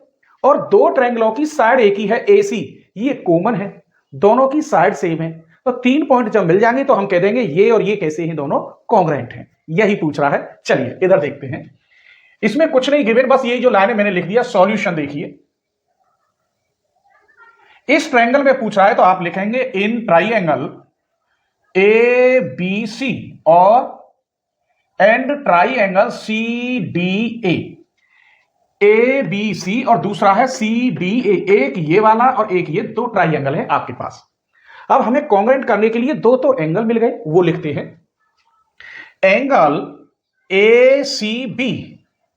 और दो ट्रायंगलों की साइड एक ही है AC, ये कॉमन है, दोनों की साइड सेम है, तो 3 पॉइंट जब मिल जाएंगे तो हम कह देंगे ये और ये कैसे हैं, दोनों कॉन्ग्रेंट हैं। यही पूछ रहा है। चलिए इधर देखते हैं। इसमें कुछ नहीं गिवन, बस ये जो लाइन है मैंने लिख दिया। सॉल्यूशन देखिए, इस ट्रायंगल में पूछ रहा है तो आप लिखेंगे इन ट्रायंगल ABC और एंड ट्रायंगल CDA। ABC और दूसरा है CDA, एक ये वाला और एक ये, दो ट्रायंगल है आपके पास। अब हमें कॉन्ग्रेंट करने के लिए दो तो एंगल मिल गए, वो लिखते हैं। एंगल ACB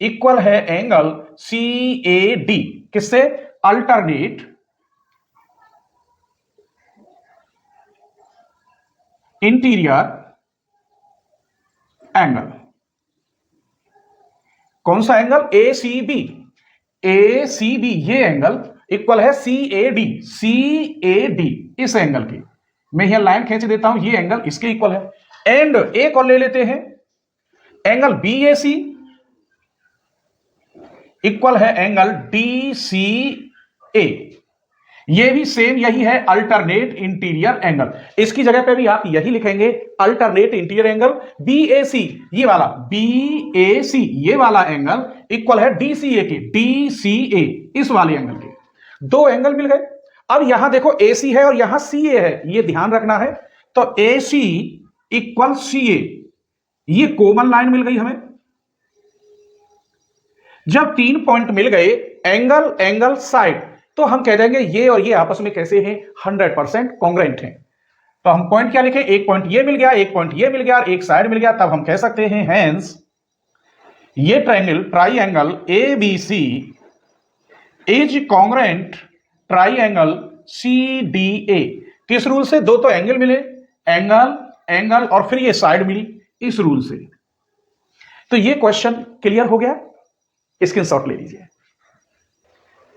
इक्वल है एंगल CAD, किससे? Alternate interior angle. कौन सा एंगल? ACB। ACB ये एंगल इक्वल है CAD, CAD इस एंगल की। मैं यह लाइन खींच देता हूं, ये एंगल इसके इक्वल है। एंड एक और ले लेते हैं, एंगल BAC इक्वल है एंगल DCA। ये भी सेम यही है, अल्टरनेट इंटीरियर एंगल। इसकी जगह पे भी आप यही लिखेंगे, अल्टरनेट इंटीरियर एंगल। BAC ये वाला, BAC ये वाला एंगल इक्वल है DCA के, DCA इस वाले एंगल के। दो एंगल मिल गए। अब यहां देखो AC है और यहां CA है, ये ध्यान रखना है। तो AC इक्वल CA, ये कॉमन लाइन मिल गई हमें। जब 3 पॉइंट मिल गए, एंगल एंगल साइड, तो हम कह देंगे ये और ये आपस में कैसे हैं? 100% कॉन्ग्रेंट हैं। तो हम पॉइंट क्या लिखें? एक पॉइंट ये मिल गया, एक पॉइंट ये मिल गया, एक साइड मिल गया, तब हम कह सकते हैं हेंस ये triangle ABC is congruent triangle CDA। किस रूल से? दो तो एंगल मिले, एंगल एंगल और फिर ये साइड मिली, इस रूल से। तो ये क्वेश्चन क्लियर हो गया, स्क्रीनशॉट ले लीजिए।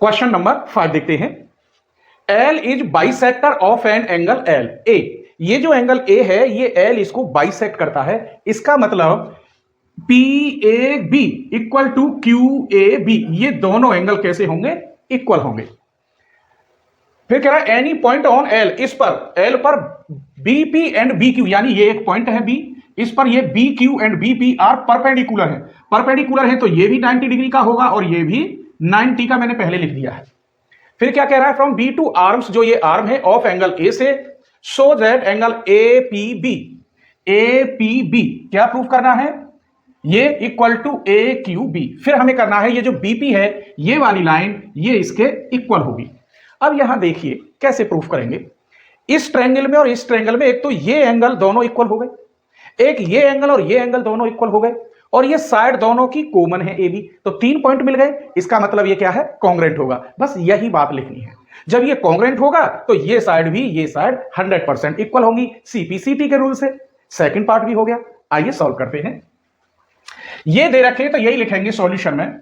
क्वेश्चन नंबर 5 देखते हैं। L is bisector of an angle LA। ये जो एंगल A है, ये L इसको बाइसेक्ट करता है। इसका मतलब PAB इक्वल टू QAB, ये दोनों एंगल कैसे होंगे? इक्वल होंगे। फिर कह रहा है एनी पॉइंट ऑन L, इस पर L पर BP एंड BQ, यानी ये एक पॉइंट है B, इस पर ये BQ and BP are perpendicular है। परपेंडिकुलर है तो ये भी 90 डिग्री का होगा और ये भी 90 का, मैंने पहले लिख दिया है। फिर क्या कह रहा है, फ्रॉम बी टू आर्म्स, जो ये आर्म है ऑफ एंगल ए से, so that angle A P B, A P B क्या प्रूफ करना है, ये equal to A Q B. फिर हमें करना है ये जो बीपी है, ये वाली लाइन ये इसके इक्वल होगी। अब यहां देखिए कैसे प्रूफ करेंगे, इस ट्रायंगल में और इस ट्रायंगल में एक तो ये एंगल दोनों इक्वल हो गए, एक ये एंगल और ये एंगल दोनों इक्वल हो गए, और ये साइड दोनों की कॉमन है ए बी, तो 3 पॉइंट मिल गए। इसका मतलब ये क्या है, कॉन्ग्रेंट होगा। बस यही बात लिखनी है। जब ये कॉन्ग्रेंट होगा तो ये साइड भी ये साइड 100% इक्वल होंगी सीपीसीटी के रूल से। सेकंड पार्ट भी हो गया। आइए सॉल्व करते हैं। ये दे रखे तो यही लिखेंगे सॉल्यूशन में,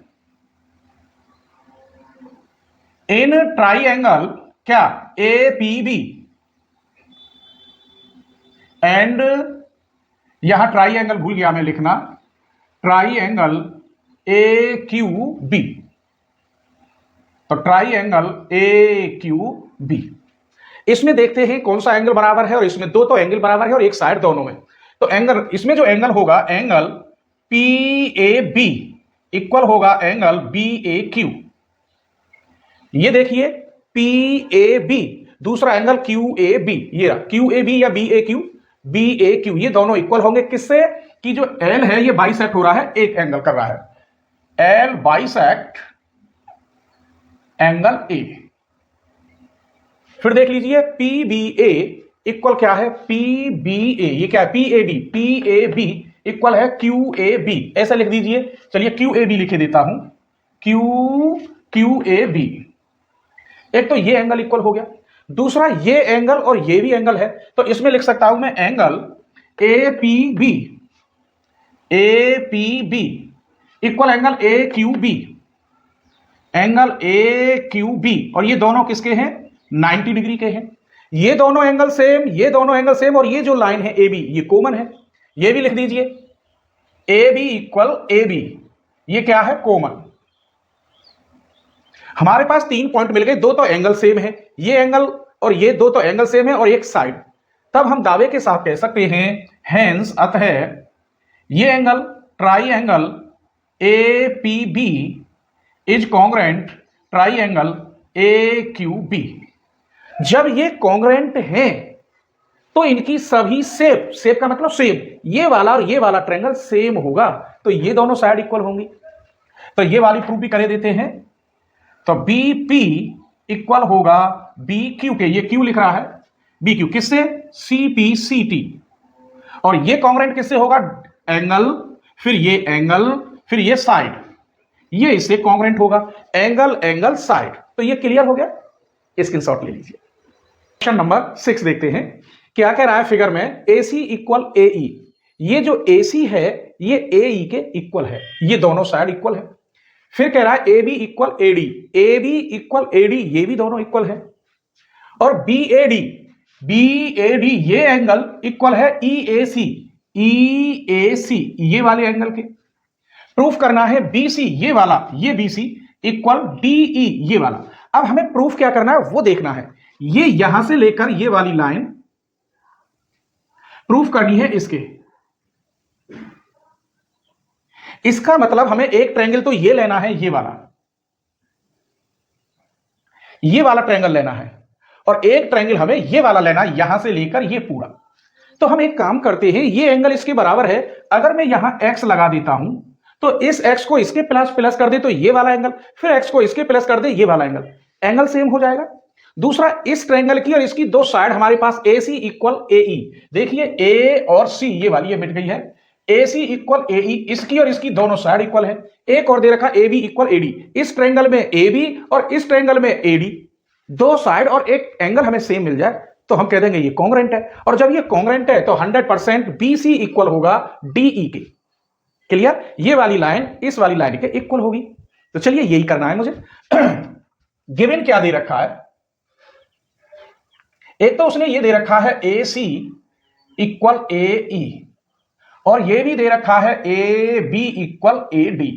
इन ट्राइएंगल क्या ए पी बी एंड, यहां ट्राइएंगल भूल गया मैं लिखना, ट्राइएंगल ए क्यू बी, तो ट्राइएंगल ए क्यू बी। इसमें देखते हैं कौन सा एंगल बराबर है, और इसमें दो तो एंगल बराबर है और एक साइड दोनों में। तो एंगल, इसमें जो एंगल होगा angle P A B equal होगा एंगल बी ए क्यू। ये देखिए पी ए बी, दूसरा एंगल क्यू ए बी, ये रहा क्यू ए बी या B A Q, B A Q, ये दोनों इक्वल होंगे किससे, कि जो एल है ये बाइसेक्ट हो रहा है, एक एंगल कर रहा है, एल बाइसेक्ट एंगल ए। फिर देख लीजिए पी बी ए इक्वल क्या है, पी बी ए, ये क्या है P A B, P A B equal है क्यू ए बी, ऐसा लिख दीजिए। चलिए क्यू ए बी लिखे देता हूं, क्यू ए बी। एक तो ये एंगल इक्वल हो गया, दूसरा ये एंगल और ये भी एंगल है, तो इसमें लिख सकता हूं मैं angle A P B, A P B equal angle A Q B, angle A Q B, और ये दोनों किसके हैं, 90 डिग्री के हैं। ये दोनों एंगल सेम, ये दोनों एंगल सेम, और ये जो लाइन है ए बी ये कॉमन है, ये भी लिख दीजिए A B equal A B, ये क्या है कॉमन। हमारे पास 3 पॉइंट मिल गए, दो तो एंगल सेम है, ये एंगल और ये दो तो एंगल सेम है और एक साइड। तब हम दावे के साथ कह सकते हैं हेंस, अतः ये angle triangle A P B is congruent triangle A Q B. जब ये कॉन्ग्रेंट हैं तो इनकी सभी शेप, शेप का मतलब सेम, ये वाला और ये वाला ट्रायंगल सेम होगा, तो ये दोनों साइड इक्वल होंगी। तो ये वाली प्रूफ भी कर देते हैं। तो बी पी इक्वल होगा बी क्यू के, ये क्यू लिख रहा है, बी क्यू किससे, सी पी सी टी, और ये कॉन्ग्रेंट किससे होगा, एंगल, फिर ये एंगल, फिर ये साइड, ये इससे कॉन्ग्रेंट होगा, एंगल एंगल साइड। तो ये क्लियर हो गया, स्क्रीनशॉट ले लीजिए। क्वेश्चन नंबर 6 देखते हैं क्या कह रहा है फिगर में, ए सी इक्वल ए ई। ये जो ए सी है ये ए ई के इक्वल है, ये दोनों साइड इक्वल है। फिर कह रहा है A B equal A D, A B equal A D, ये भी दोनों इक्वल है। और बी ए डी ये एंगल इक्वल है ई ए सी, ये वाले एंगल के। प्रूफ करना है बी सी, ये वाला, ये B C equal D E, ये वाला। अब हमें प्रूफ क्या करना है वो देखना है, ये यहां से लेकर ये वाली लाइन प्रूफ करनी है इसके। इसका मतलब हमें एक ट्रायंगल तो ये लेना है, ये वाला ट्रायंगल लेना है, और एक ट्रायंगल हमें ये वाला लेना है, यहां से लेकर ये पूरा। तो हम एक काम करते हैं, ये एंगल इसके बराबर है, अगर मैं यहां x लगा देता हूं तो इस x को इसके प्लस प्लस कर दे तो ये वाला एंगल, फिर x को इसके प्लस कर दे ये वाला एंगल, एंगल सेम हो जाएगा। दूसरा, इस ट्रायंगल की और इसकी दो साइड हमारे पास ए सी इक्वल ए ई, देखिए ए और सी ये वाली ये मिट गई है, ए सी इक्वल ए ई, इसकी और इसकी दोनों साइड इक्वल है। एक और दे रखा A B equal A D, इस ट्रायंगल में ए बी और इस ट्रायंगल में ए डी, दो साइड और एक एंगल हमें सेम मिल जाए तो हम कह देंगे ये कॉन्ग्रेंट है। और जब ये कॉन्ग्रेंट है तो 100% बी सी इक्वल होगा डी ई के। क्लियर, ये वाली लाइन इस वाली लाइन के इक्वल होगी। तो चलिए यही करना है मुझे। गिवन क्या दे रखा है, एक तो उसने ये दे रखा है ए सी इक्वल ए ई, और ये भी दे रखा है A B equal A D.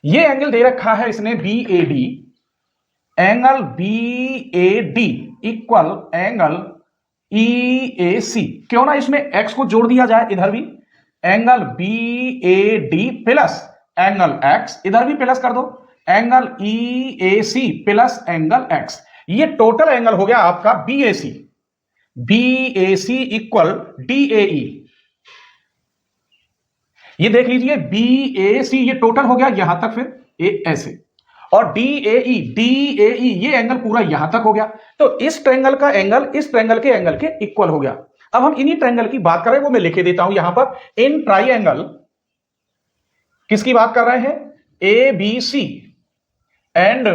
ये एंगल दे रखा है इसने B A D, angle B A D equal angle E A C. क्यों ना इसमें एक्स को जोड़ दिया जाए, इधर भी angle B A D plus angle X, इधर भी प्लस कर दो, angle E A C plus angle X, ये टोटल एंगल हो गया आपका B A C. B A C equal D A E, ये देख लीजिए बी ए सी ये टोटल हो गया यहां तक, फिर ए ऐसे, और डी ए ई ये एंगल पूरा यहां तक हो गया। तो इस ट्रायंगल का एंगल इस ट्रायंगल के एंगल के इक्वल हो गया। अब हम इन्हीं ट्रायंगल की बात कर रहे हैं, वो मैं लिखे देता हूं यहां पर। इन ट्रायंगल किसकी बात कर रहे हैं? A B C and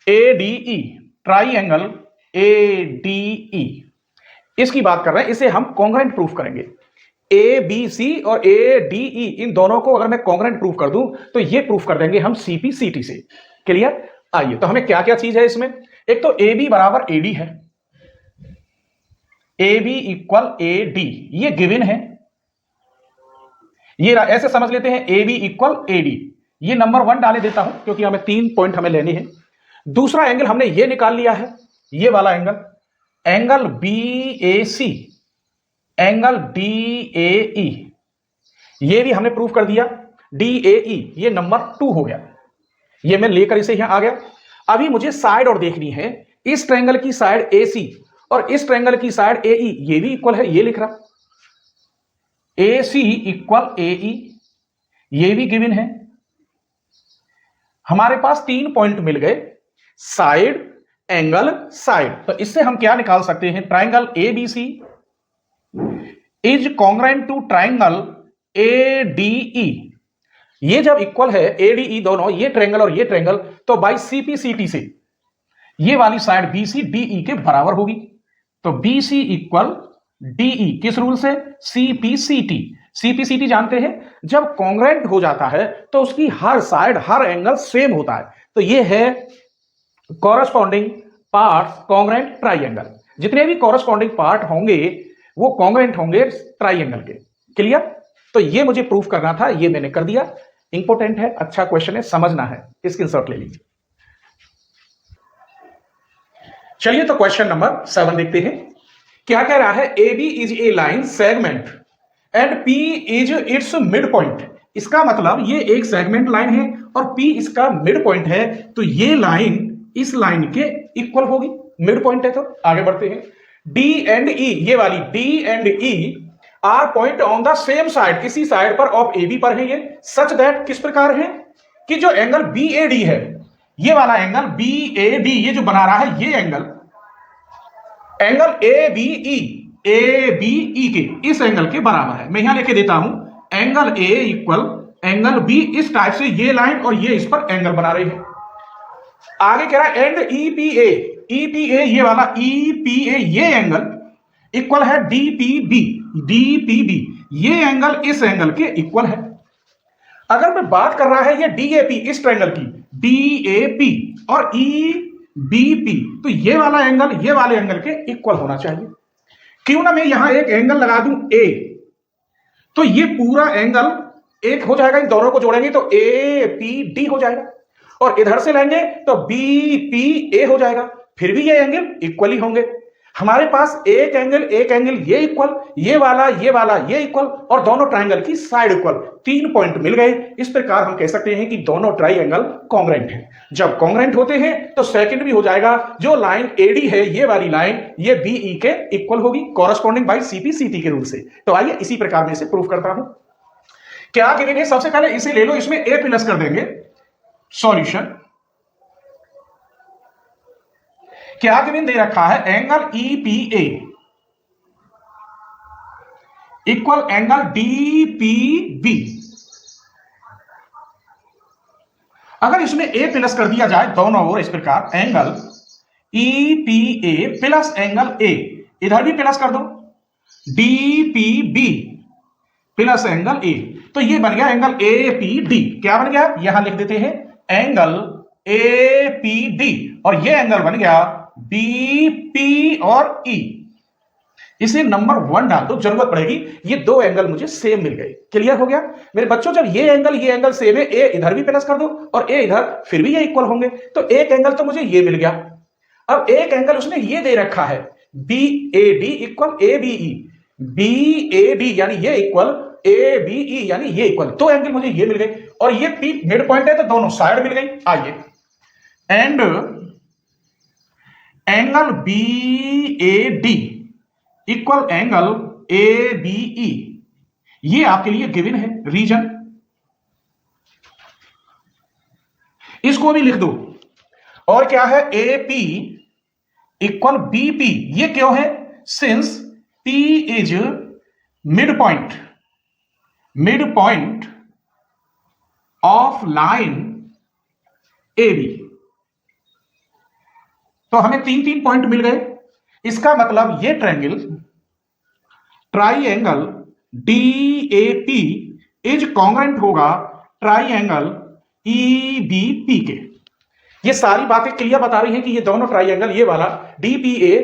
A D E, triangle A D E, इसकी बात कर रहे हैं। इसे हम कॉन्ग्रुएंट प्रूफ करेंगे। ए बी सी और ए डी ई, इन दोनों को अगर मैं कॉन्ग्रुएंट प्रूफ कर दूं तो ये प्रूफ कर देंगे हम सीपी सीटी से। क्लियर? आइए, तो हमें क्या क्या चीज है इसमें। एक तो ए बी बराबर ए डी है, A B equal A D, ये गिवन है। ये ऐसे समझ लेते हैं A B equal A D, ये नंबर 1 डाले देता हूं क्योंकि हमें 3 पॉइंट हमें लेने हैं। दूसरा एंगल हमने ये निकाल लिया है, ये वाला angle, angle B A C angle D A E, ये भी हमने प्रूफ कर दिया। डी ए ई ये नंबर 2 हो गया, ये मैं लेकर इसे यहां आ गया। अभी मुझे साइड और देखनी है। इस ट्रायंगल की साइड ए सी और इस ट्रायंगल की साइड ए ई, ये भी इक्वल है, ये लिख रहा ए सी इक्वल ए ई, ये भी गिवन है। हमारे पास 3 पॉइंट मिल गए, साइड एंगल साइड। तो इससे हम क्या निकाल सकते हैं? Triangle A B C is congruent to triangle A D E, ये जब इक्वल है ए डी ई दोनों, ये ट्रायंगल और ये ट्रायंगल, तो बाई सीपी सीटी से ये वाली side B C D E के बराबर होगी। तो B C equal D E, किस रूल से? सीपी सीटी। सीपी सीटी जानते हैं, जब कॉन्ग्रुएंट हो जाता है तो उसकी हर साइड हर एंगल सेम होता है। तो ये है कॉरस्पॉन्डिंग पार्ट कॉन्ग्रुएंट ट्रायंगल। जितने भी कॉरस्पॉन्डिंग पार्ट होंगे वो कॉन्ग्रुएंट होंगे ट्रायंगल के। क्लियर? तो ये मुझे प्रूफ करना था, ये मैंने कर दिया। इंपॉर्टेंट है, अच्छा क्वेश्चन है, समझना है, स्क्रीनशॉट ले लीजिए। चलिए तो क्वेश्चन नंबर 7 देखते हैं। क्या कह रहा है? A B is a line segment and P is its mid point. इसका मतलब ये एक सेगमेंट लाइन है और पी इसका मिड पॉइंट है, तो ये लाइन इस लाइन के इक्वल होगी, मिड पॉइंट है। तो आगे बढ़ते हैं। डी एंड ई, ये वाली D and E R point on the same side, इसी साइड पर ऑफ ए बी पर है ये, सच दैट, किस प्रकार है कि जो एंगल बी ए डी है, ये वाला एंगल बी ए डी, ये जो बना रहा है ये एंगल ए बी ई के इस एंगल के बराबर है। मैं यहां लिखे देता हूं angle A equal angle B, इस टाइप से ये लाइन और ये इस पर एंगल बना रही है। आगे कह रहा है एंड ईपीए ये वाला ईपीए ये एंगल इक्वल है डीपीबी, ये एंगल इस एंगल के इक्वल है। अगर मैं बात कर रहा है ये डीएपी, इस ट्रायंगल की डीएपी और ईबीपी, तो ये वाला एंगल ये वाले एंगल के इक्वल होना चाहिए। क्यों ना मैं यहां एक एंगल लगा दूं ए, तो ये पूरा एंगल एक हो जाएगा, इन दोनों को जोड़ेंगे तो ए पी डी हो जाएगा, और इधर से लेंगे तो बी पी ए हो जाएगा, फिर भी ये एंगल इक्वल ही होंगे। हमारे पास एक एंगल ये इक्वल, ये वाला ये इक्वल, और दोनों ट्रायंगल की साइड इक्वल। 3 पॉइंट मिल गए। इस प्रकार हम कह सकते हैं कि दोनों ट्रायंगल कॉन्ग्रुएंट हैं। जब कॉन्ग्रुएंट होते हैं तो सेकंड भी हो जाएगा, जो लाइन एडी है ये वाली लाइन ये बीई के इक्वल होगी, कॉरस्पॉन्डिंग बाय सीपी सीटी के रूल से। तो आइए इसी प्रकार में इसे प्रूफ करता हूं। क्या गिवन है? सबसे पहले इसे ले लो, इसमें ए प्लस कर देंगे। सॉल्यूशन क्या गिवन दे रखा है? Angle EPA equal angle DPB. अगर इसमें ए प्लस कर दिया जाए दोनों ओर इस प्रकार, angle EPA plus angle A, इधर भी प्लस कर दो, डीपीबी प्लस एंगल ए, तो ये बन गया एंगल एपीडी। क्या बन गया? यहां लिख देते हैं एंगल एपीडी, और ये एंगल बन गया बीपी और ई। इसे नंबर 1 डाल दो, जरूरत पड़ेगी। ये 2 एंगल मुझे सेम मिल गए। क्लियर हो गया मेरे बच्चों? जब ये एंगल सेम है, ए इधर भी प्लस कर दो और ए इधर, फिर भी ये इक्वल होंगे। तो एक एंगल तो मुझे ये मिल गया। अब एक एंगल उसने ये दे रखा है B A D equal A B E, B A D यानी ये इक्वल ए बी ई यानी ये इक्वल, 2 एंगल मुझे ये मिल गए। और ये पी मिड पॉइंट है तो दोनों साइड मिल गई। आइए, and angle B A D equal angle A B E, ये आपके लिए गिवन है रीजन, इसको भी लिख दो। और क्या है, A P equal B P, ये क्यों है, since P is mid point of line A B. तो हमें तीन पॉइंट मिल गए, इसका मतलब ये triangle D A P is congruent होगा ट्राइएंगल ई बी पी के। ये सारी बातें क्लियर बता रही हैं कि ये दोनों ट्राइएंगल, ये वाला डी पी ए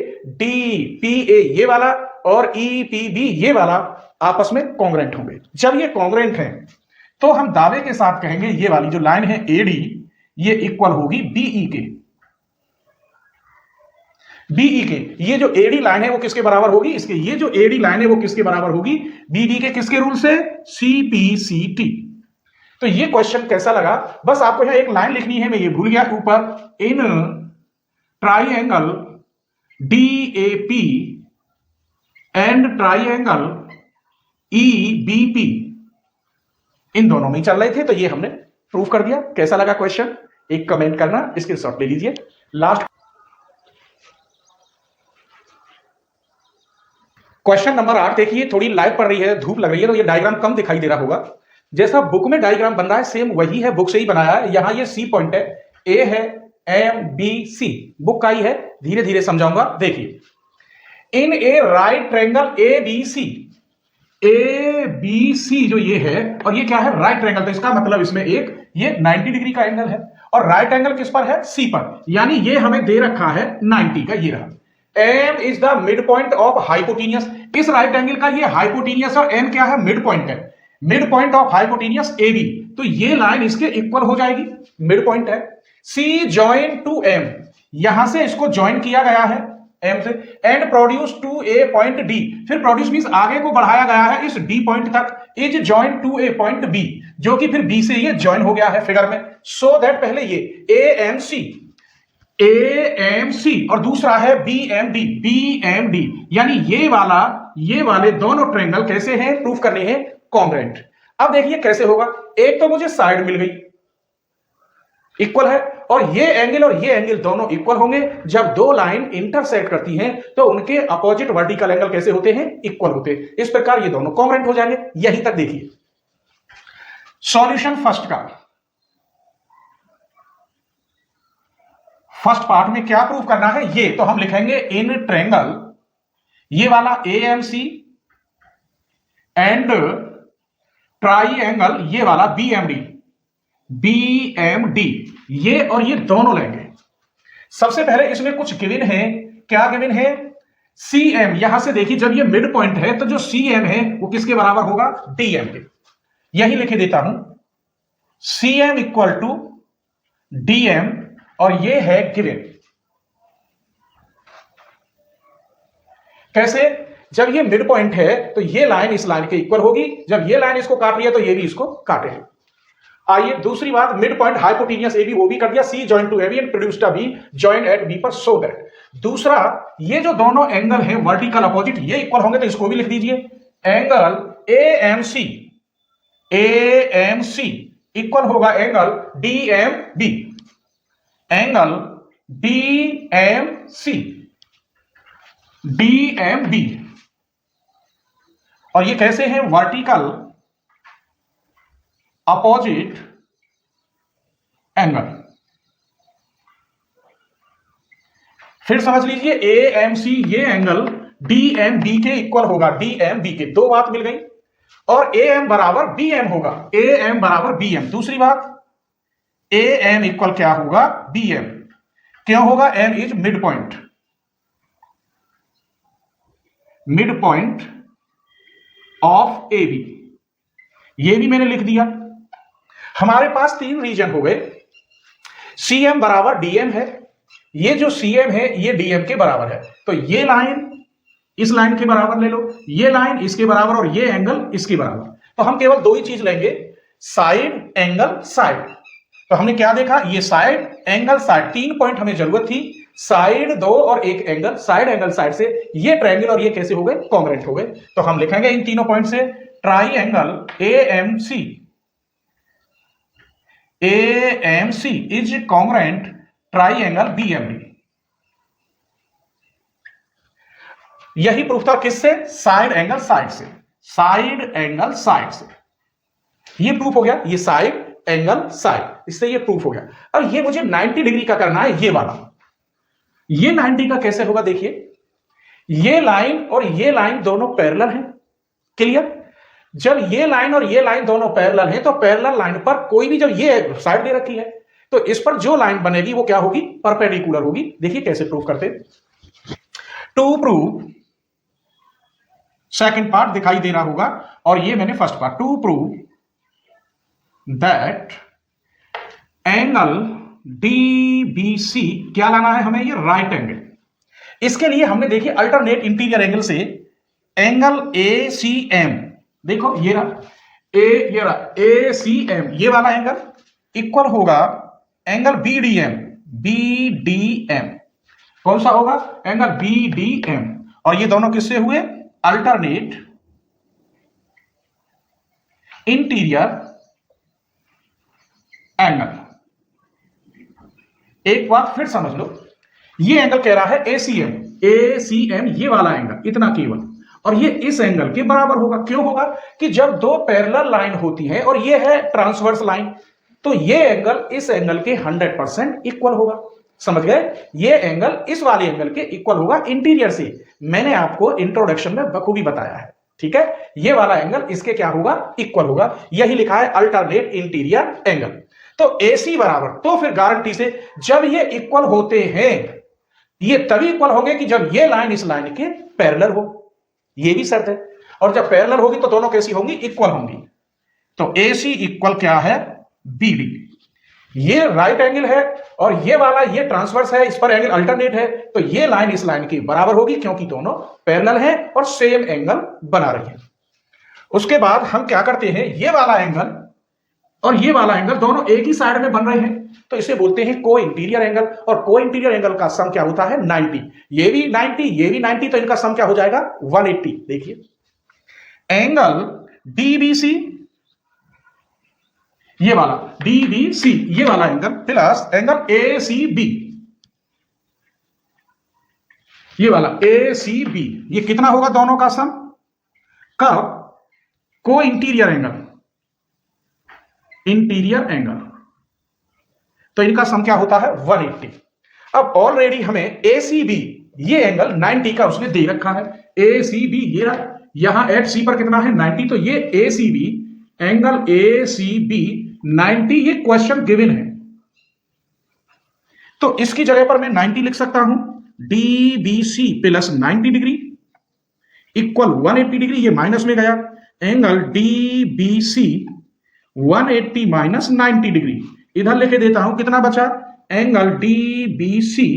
ये वाला और ई पी बी ये वाला आपस में कॉन्ग्रेंट होंगे। जब ये कॉन्ग्रेंट हैं तो हम दावे के साथ कहेंगे ये वाली जो लाइन है एडी, ये इक्वल होगी बीई के। ये जो एडी लाइन है वो किसके बराबर होगी, इसके। ये जो एडी लाइन है वो किसके बराबर होगी, बीडी के। किसके रूल से, सीपीसीटी। तो ये क्वेश्चन कैसा लगा, बस आपको यहां एक लाइन लिखनी है, मैं ये भूल गया ऊपर, in triangle DAP and triangle EBP, इन दोनों में चल रहे थे, तो ये हमने प्रूव कर दिया। कैसा लगा क्वेश्चन, एक कमेंट करना, स्क्रीनशॉट ले लीजिए। लास्ट क्वेश्चन नंबर 8 देखिए, थोड़ी लाइट पड़ रही है, धूप लग रही है, तो ये डायग्राम कम दिखाई दे रहा होगा। जैसा बुक में डायग्राम बन रहा है सेम वही है, बुक से ही बनाया है। यहां ये सी पॉइंट है, ए है, एम बी सी, बुक का ही है, धीरे धीरे समझाऊंगा। देखिए, in a right triangle A B C जो ये है, और ये क्या है, राइट ट्रायंगल, तो इसका मतलब इसमें एक ये 90 डिग्री का एंगल है, और राइट एंगल किस पर है, सी पर, यानी ये हमें दे रखा है 90 का, ये रहा। M is the mid point of hypotenuse, इस राइट एंगल का ये हाइपोटेनियस, और एम क्या है, मिड पॉइंट है, mid point of hypotenuse A B, तो ये लाइन इसके इक्वल हो जाएगी, मिड पॉइंट है। सी जॉइन टू एम, यहां से इसको ज्वाइन किया गया है एम से, and produce to a point D, फिर प्रोड्यूस मींस आगे को बढ़ाया गया है इस डी पॉइंट तक, is join to a point B, जो कि फिर बी से ये ज्वाइन हो गया है फिगर में, सो दैट पहले ये ए एम सी और दूसरा है बी एम डी, यानी ये वाले दोनों ट्रायंगल कैसे हैं, प्रूफ करने हैं कॉन्ग्रेंट। अब देखिए कैसे होगा, एक तो मुझे साइड मिल गई, इक्वल है, और ये एंगल दोनों इक्वल होंगे। जब दो लाइन इंटरसेक्ट करती हैं तो उनके अपोजिट वर्टिकल एंगल कैसे होते हैं, इक्वल होते हैं। इस प्रकार ये दोनों कॉन्ग्रेंट हो जाएंगे। यहीं तक देखिए। सॉल्यूशन फर्स्ट का, फर्स्ट पार्ट में क्या प्रूव करना है, ये तो हम लिखेंगे इन ट्रायंगल, ये वाला एएमसी एंड ट्राइएंगल ये वाला बीएमडी, ये और ये दोनों लेंगे। सबसे पहले इसमें कुछ गिवन है, क्या गिवन है, सीएम, यहां से देखिए जब ये मिड पॉइंट है तो जो सीएम है वो किसके बराबर होगा, डीएम के। यही लिखे देता हूं, सीएम इक्वल टू डीएम, और ये है गिवन। कैसे, जब ये मिड पॉइंट है तो ये लाइन इस लाइन के इक्वल होगी, जब ये लाइन इसको काट रही है तो ये भी इसको काटेगी। आइए दूसरी बात, mid point hypotenuse A B, वो भी कर दिया, C join to A B and produced B join at B पर, सो दैट। दूसरा, ये जो दोनों एंगल हैं वर्टिकल अपोजिट, ये इक्वल होंगे, तो इसको भी लिख दीजिए, एंगल एएमसी इक्वल होगा एंगल डीएमबी, एंगल डीएमबी, और ये कैसे हैं, वर्टिकल अपोजिट एंगल। फिर समझ लीजिए, एएमसी ये एंगल डीएमबी के इक्वल होगा, डीएमबी के, दो बात मिल गई, और एएम बराबर बीएम होगा, एएम बराबर बीएम। दूसरी बात, एएम इक्वल क्या होगा, बीएम, क्यों होगा, M is mid point of A B, ये भी मैंने लिख दिया। हमारे पास तीन रीजन हो गए, सीएम बराबर डीएम है, ये जो सीएम है ये डीएम के बराबर है, तो ये लाइन इस लाइन के बराबर ले लो, ये लाइन इसके बराबर, और ये एंगल इसके बराबर। तो हम केवल दो ही चीज लेंगे, साइड एंगल साइड। तो हमने क्या देखा, ये साइड एंगल साइड, 3 पॉइंट हमें जरूरत थी, साइड 2 और एक एंगल साइड, एंगल साइड से ये ट्रायंगल और ये कैसे हो गए, कॉन्ग्रुएंट हो गए। तो हम लिखेंगे इन तीनों पॉइंट से triangle AMC is congruent triangle BMD। यही प्रूफ था किससे, साइड एंगल साइड से, साइड एंगल साइड से। ये प्रूफ हो गया, ये साइड एंगल साइड, इससे ये प्रूफ हो गया। अब ये मुझे 90 डिग्री का करना है, ये वाला। ये 90 का कैसे होगा, देखिए ये लाइन और ये लाइन दोनों पैरेलल हैं, क्लियर। जब ये लाइन और ये लाइन दोनों पैरेलल हैं तो पैरेलल लाइन पर कोई भी, जब ये साइड दे रखी है तो इस पर जो लाइन बनेगी वो क्या होगी, परपेंडिकुलर होगी। देखिए कैसे प्रूफ करते। टू प्रूव, सेकंड पार्ट दिखाई दे रहा होगा और ये मैंने first part. To prove that angle DBC क्या लाना है हमें, ये राइट एंगल। इसके लिए हमने देखिए अल्टरनेट इंटीरियर एंगल से एंगल ACM, देखो ये रहा ये रहा ACM, ये वाला एंगल इक्वल होगा एंगल BDM। कौन सा होगा, एंगल BDM। और ये दोनों किससे हुए, अल्टरनेट इंटीरियर एंगल। एक बात फिर समझ लो, ये एंगल कह रहा है ACM, ये वाला एंगल इतना केवल, और ये इस एंगल के बराबर होगा। क्यों होगा कि जब दो पैरेलल लाइन होती है और ये है ट्रांसवर्स लाइन, तो ये एंगल इस एंगल के 100% इक्वल होगा। समझ गए, ये एंगल इस वाले एंगल के इक्वल होगा इंटीरियर से। मैंने आपको इंट्रोडक्शन में बखूबी बताया है, ठीक है। ये वाला एंगल इसके क्या होगा, इक्वल होगा। यही लिखा है अल्टरनेट इंटीरियर एंगल। तो AC बराबर, तो फिर गारंटी से जब ये इक्वल होते हैं, ये तभी इक्वल होंगे कि जब ये लाइन इस लाइन के पैरेलल हो, ये भी शर्त है। और जब पैरेलल होगी तो दोनों कैसी होंगी, इक्वल होंगी। तो AC इक्वल क्या है, BD। ये राइट एंगल है और ये वाला ये ट्रांसवर्स है, इस पर एंगल अल्टरनेट है, तो ये लाइन इस लाइन के बराबर होगी क्योंकि दोनों पैरेलल हैं और सेम एंगल बना रही है। उसके बाद हम क्या करते हैं, ये वाला एंगल और ये वाला एंगल दोनों एक ही साइड में बन रहे हैं, तो इसे बोलते हैं को इंटीरियर एंगल। और को इंटीरियर एंगल का सम क्या होता है, 90। ये भी 90, ये भी 90, तो इनका सम क्या हो जाएगा, 180। देखिए एंगल DBC, ये वाला DBC, ये वाला एंगल प्लस एंगल ACB, ये वाला ACB, ये कितना होगा दोनों का सम, कब, को इंटीरियर एंगल, इंटीरियर एंगल, तो इनका सम क्या होता है 180। अब ऑलरेडी हमें ACB, ये एंगल 90 का उसने दे रखा है। ACB ये रहा, यहां एट C पर कितना है 90, तो ये ACB, एंगल ACB 90, ये क्वेश्चन गिवन है, तो इसकी जगह पर मैं 90 लिख सकता हूं। DBC plus 90 degree equal 180 degree, ये माइनस में गया, एंगल DBC 180 माइनस 90 डिग्री, इधर लिखे देता हूं, कितना बचा, angle DBC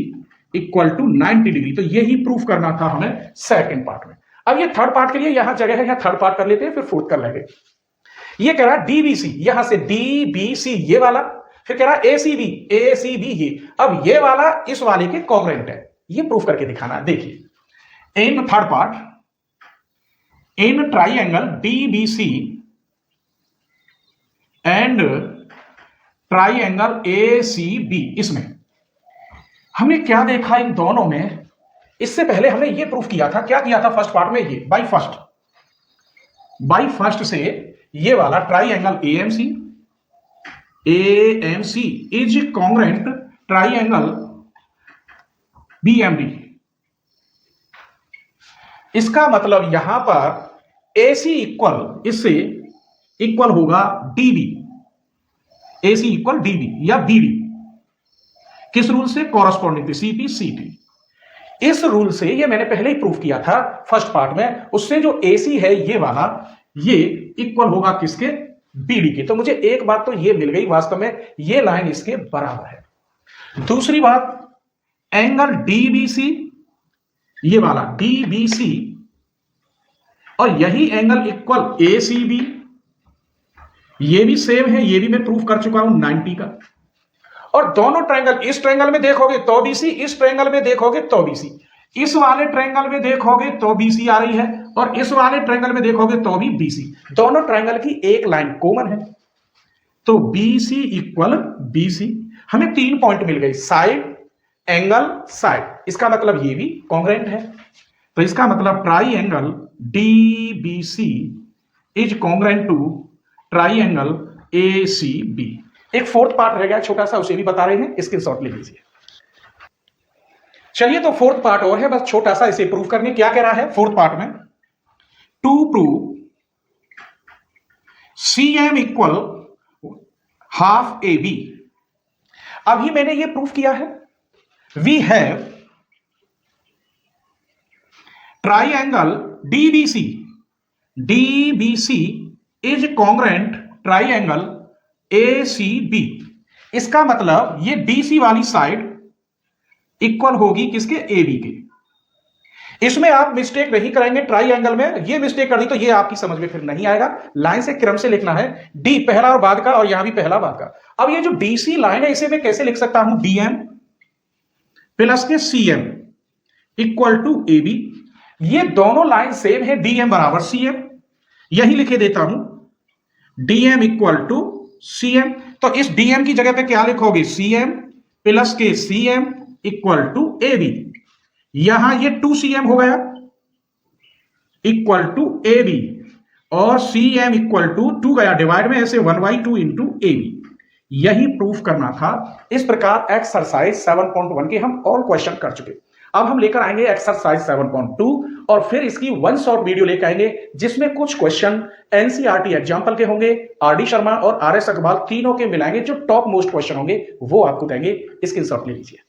equal to 90 degree. तो यही प्रूफ करना था हमें सेकंड पार्ट में। अब ये थर्ड पार्ट के लिए यहां जगह है, यहां थर्ड पार्ट कर लेते हैं, फिर फोर्थ कर लेंगे। ये कह रहा है DBC, यहां से DBC ये वाला, फिर कह रहा है ACB ये। अब ये वाला इस वाले के कॉन्ग्रुएंट है, ये प्रूफ करके दिखाना। देखिए in third part, in triangle DBC and triangle ACB, इसमें हमने क्या देखा इन दोनों में, इससे पहले हमने ये प्रूफ किया था, क्या किया था फर्स्ट पार्ट में, ये बाई फर्स्ट से ये वाला triangle AMC is congruent triangle BMD। इसका मतलब यहां पर AC इक्वल, इससे इक्वल होगा DB, AC इक्वल DB या BD, किस रूल से, कॉरस्पॉन्डिंग CP/CT। इस रूल से, ये मैंने पहले ही प्रूफ किया था फर्स्ट पार्ट में, उससे जो AC है ये वाला, ये इक्वल होगा किसके, BD के। तो मुझे एक बात तो ये मिल गई, वास्तव में ये लाइन इसके बराबर है। दूसरी बात, एंगल DBC, ये वाला DBC और यही एंगल इक्वल ACB, ये भी सेम है, ये भी मैं प्रूफ कर चुका हूं 90 का। और दोनों ट्रायंगल, इस ट्रायंगल में देखोगे तो बीसी, इस ट्रायंगल में देखोगे तो बीसी, इस वाले ट्रायंगल में देखोगे तो बीसी आ रही है और इस वाले ट्रायंगल में देखोगे तो भी बीसी। दोनों ट्रायंगल की एक लाइन कॉमन है, तो बीसी इक्वल बीसी। हमें 3 पॉइंट मिल गए, साइड, एंगल, साइड। इसका मतलब ये भी कॉन्ग्रुएंट है, तो इसका मतलब triangle DBC is congruent to triangle ACB. एक फोर्थ पार्ट रह गया छोटा सा, उसे भी बता रहे हैं, स्क्रीनशॉट ले लीजिए। चलिए, तो फोर्थ पार्ट और है, बस छोटा सा इसे प्रूव करने। क्या कह रहा है फोर्थ पार्ट में? To prove CM equal half AB। अभी मैंने ये प्रूफ किया है, we have triangle DBC is congruent triangle ACB। इसका मतलब ये DC वाली साइड इक्वल होगी किसके? AB के। इसमें आप मिस्टेक नहीं करेंगे ट्राइएंगल में, ये मिस्टेक कर दी तो ये आपकी समझ में फिर नहीं आएगा। लाइन से क्रम से लिखना है, डी पहला और बाद का, और यहां भी पहला बाद का। अब ये जो DC लाइन है इसे मैं कैसे लिख सकता हूं? DM प्लस के CM इक्वल टू AB। ये दोनों लाइन सेम है, DM बराबर CM, यही लिखे देता हूं, DM इक्वल टू CM। तो इस DM की जगह पे क्या लिखोगे? CM प्लस के CM इक्वल टू AB। यहां ये 2CM हो गया इक्वल टू AB, और CM इक्वल टू 2 गया डिवाइड में, ऐसे 1/2 इंटू AB। यही प्रूफ करना था। इस प्रकार एक्सरसाइज 7.1 के हम ऑल क्वेश्चन कर चुके। अब हम लेकर आएंगे एक्सरसाइज 7.2 और फिर इसकी वन शॉट वीडियो लेकर आएंगे जिसमें कुछ क्वेश्चन एनसीईआरटी एग्जाम्पल के होंगे, आरडी शर्मा और आरएस अग्रवाल तीनों के मिलाएंगे। जो टॉप मोस्ट क्वेश्चन होंगे वो आपको देंगे। स्क्रीनशॉट ले लीजिए।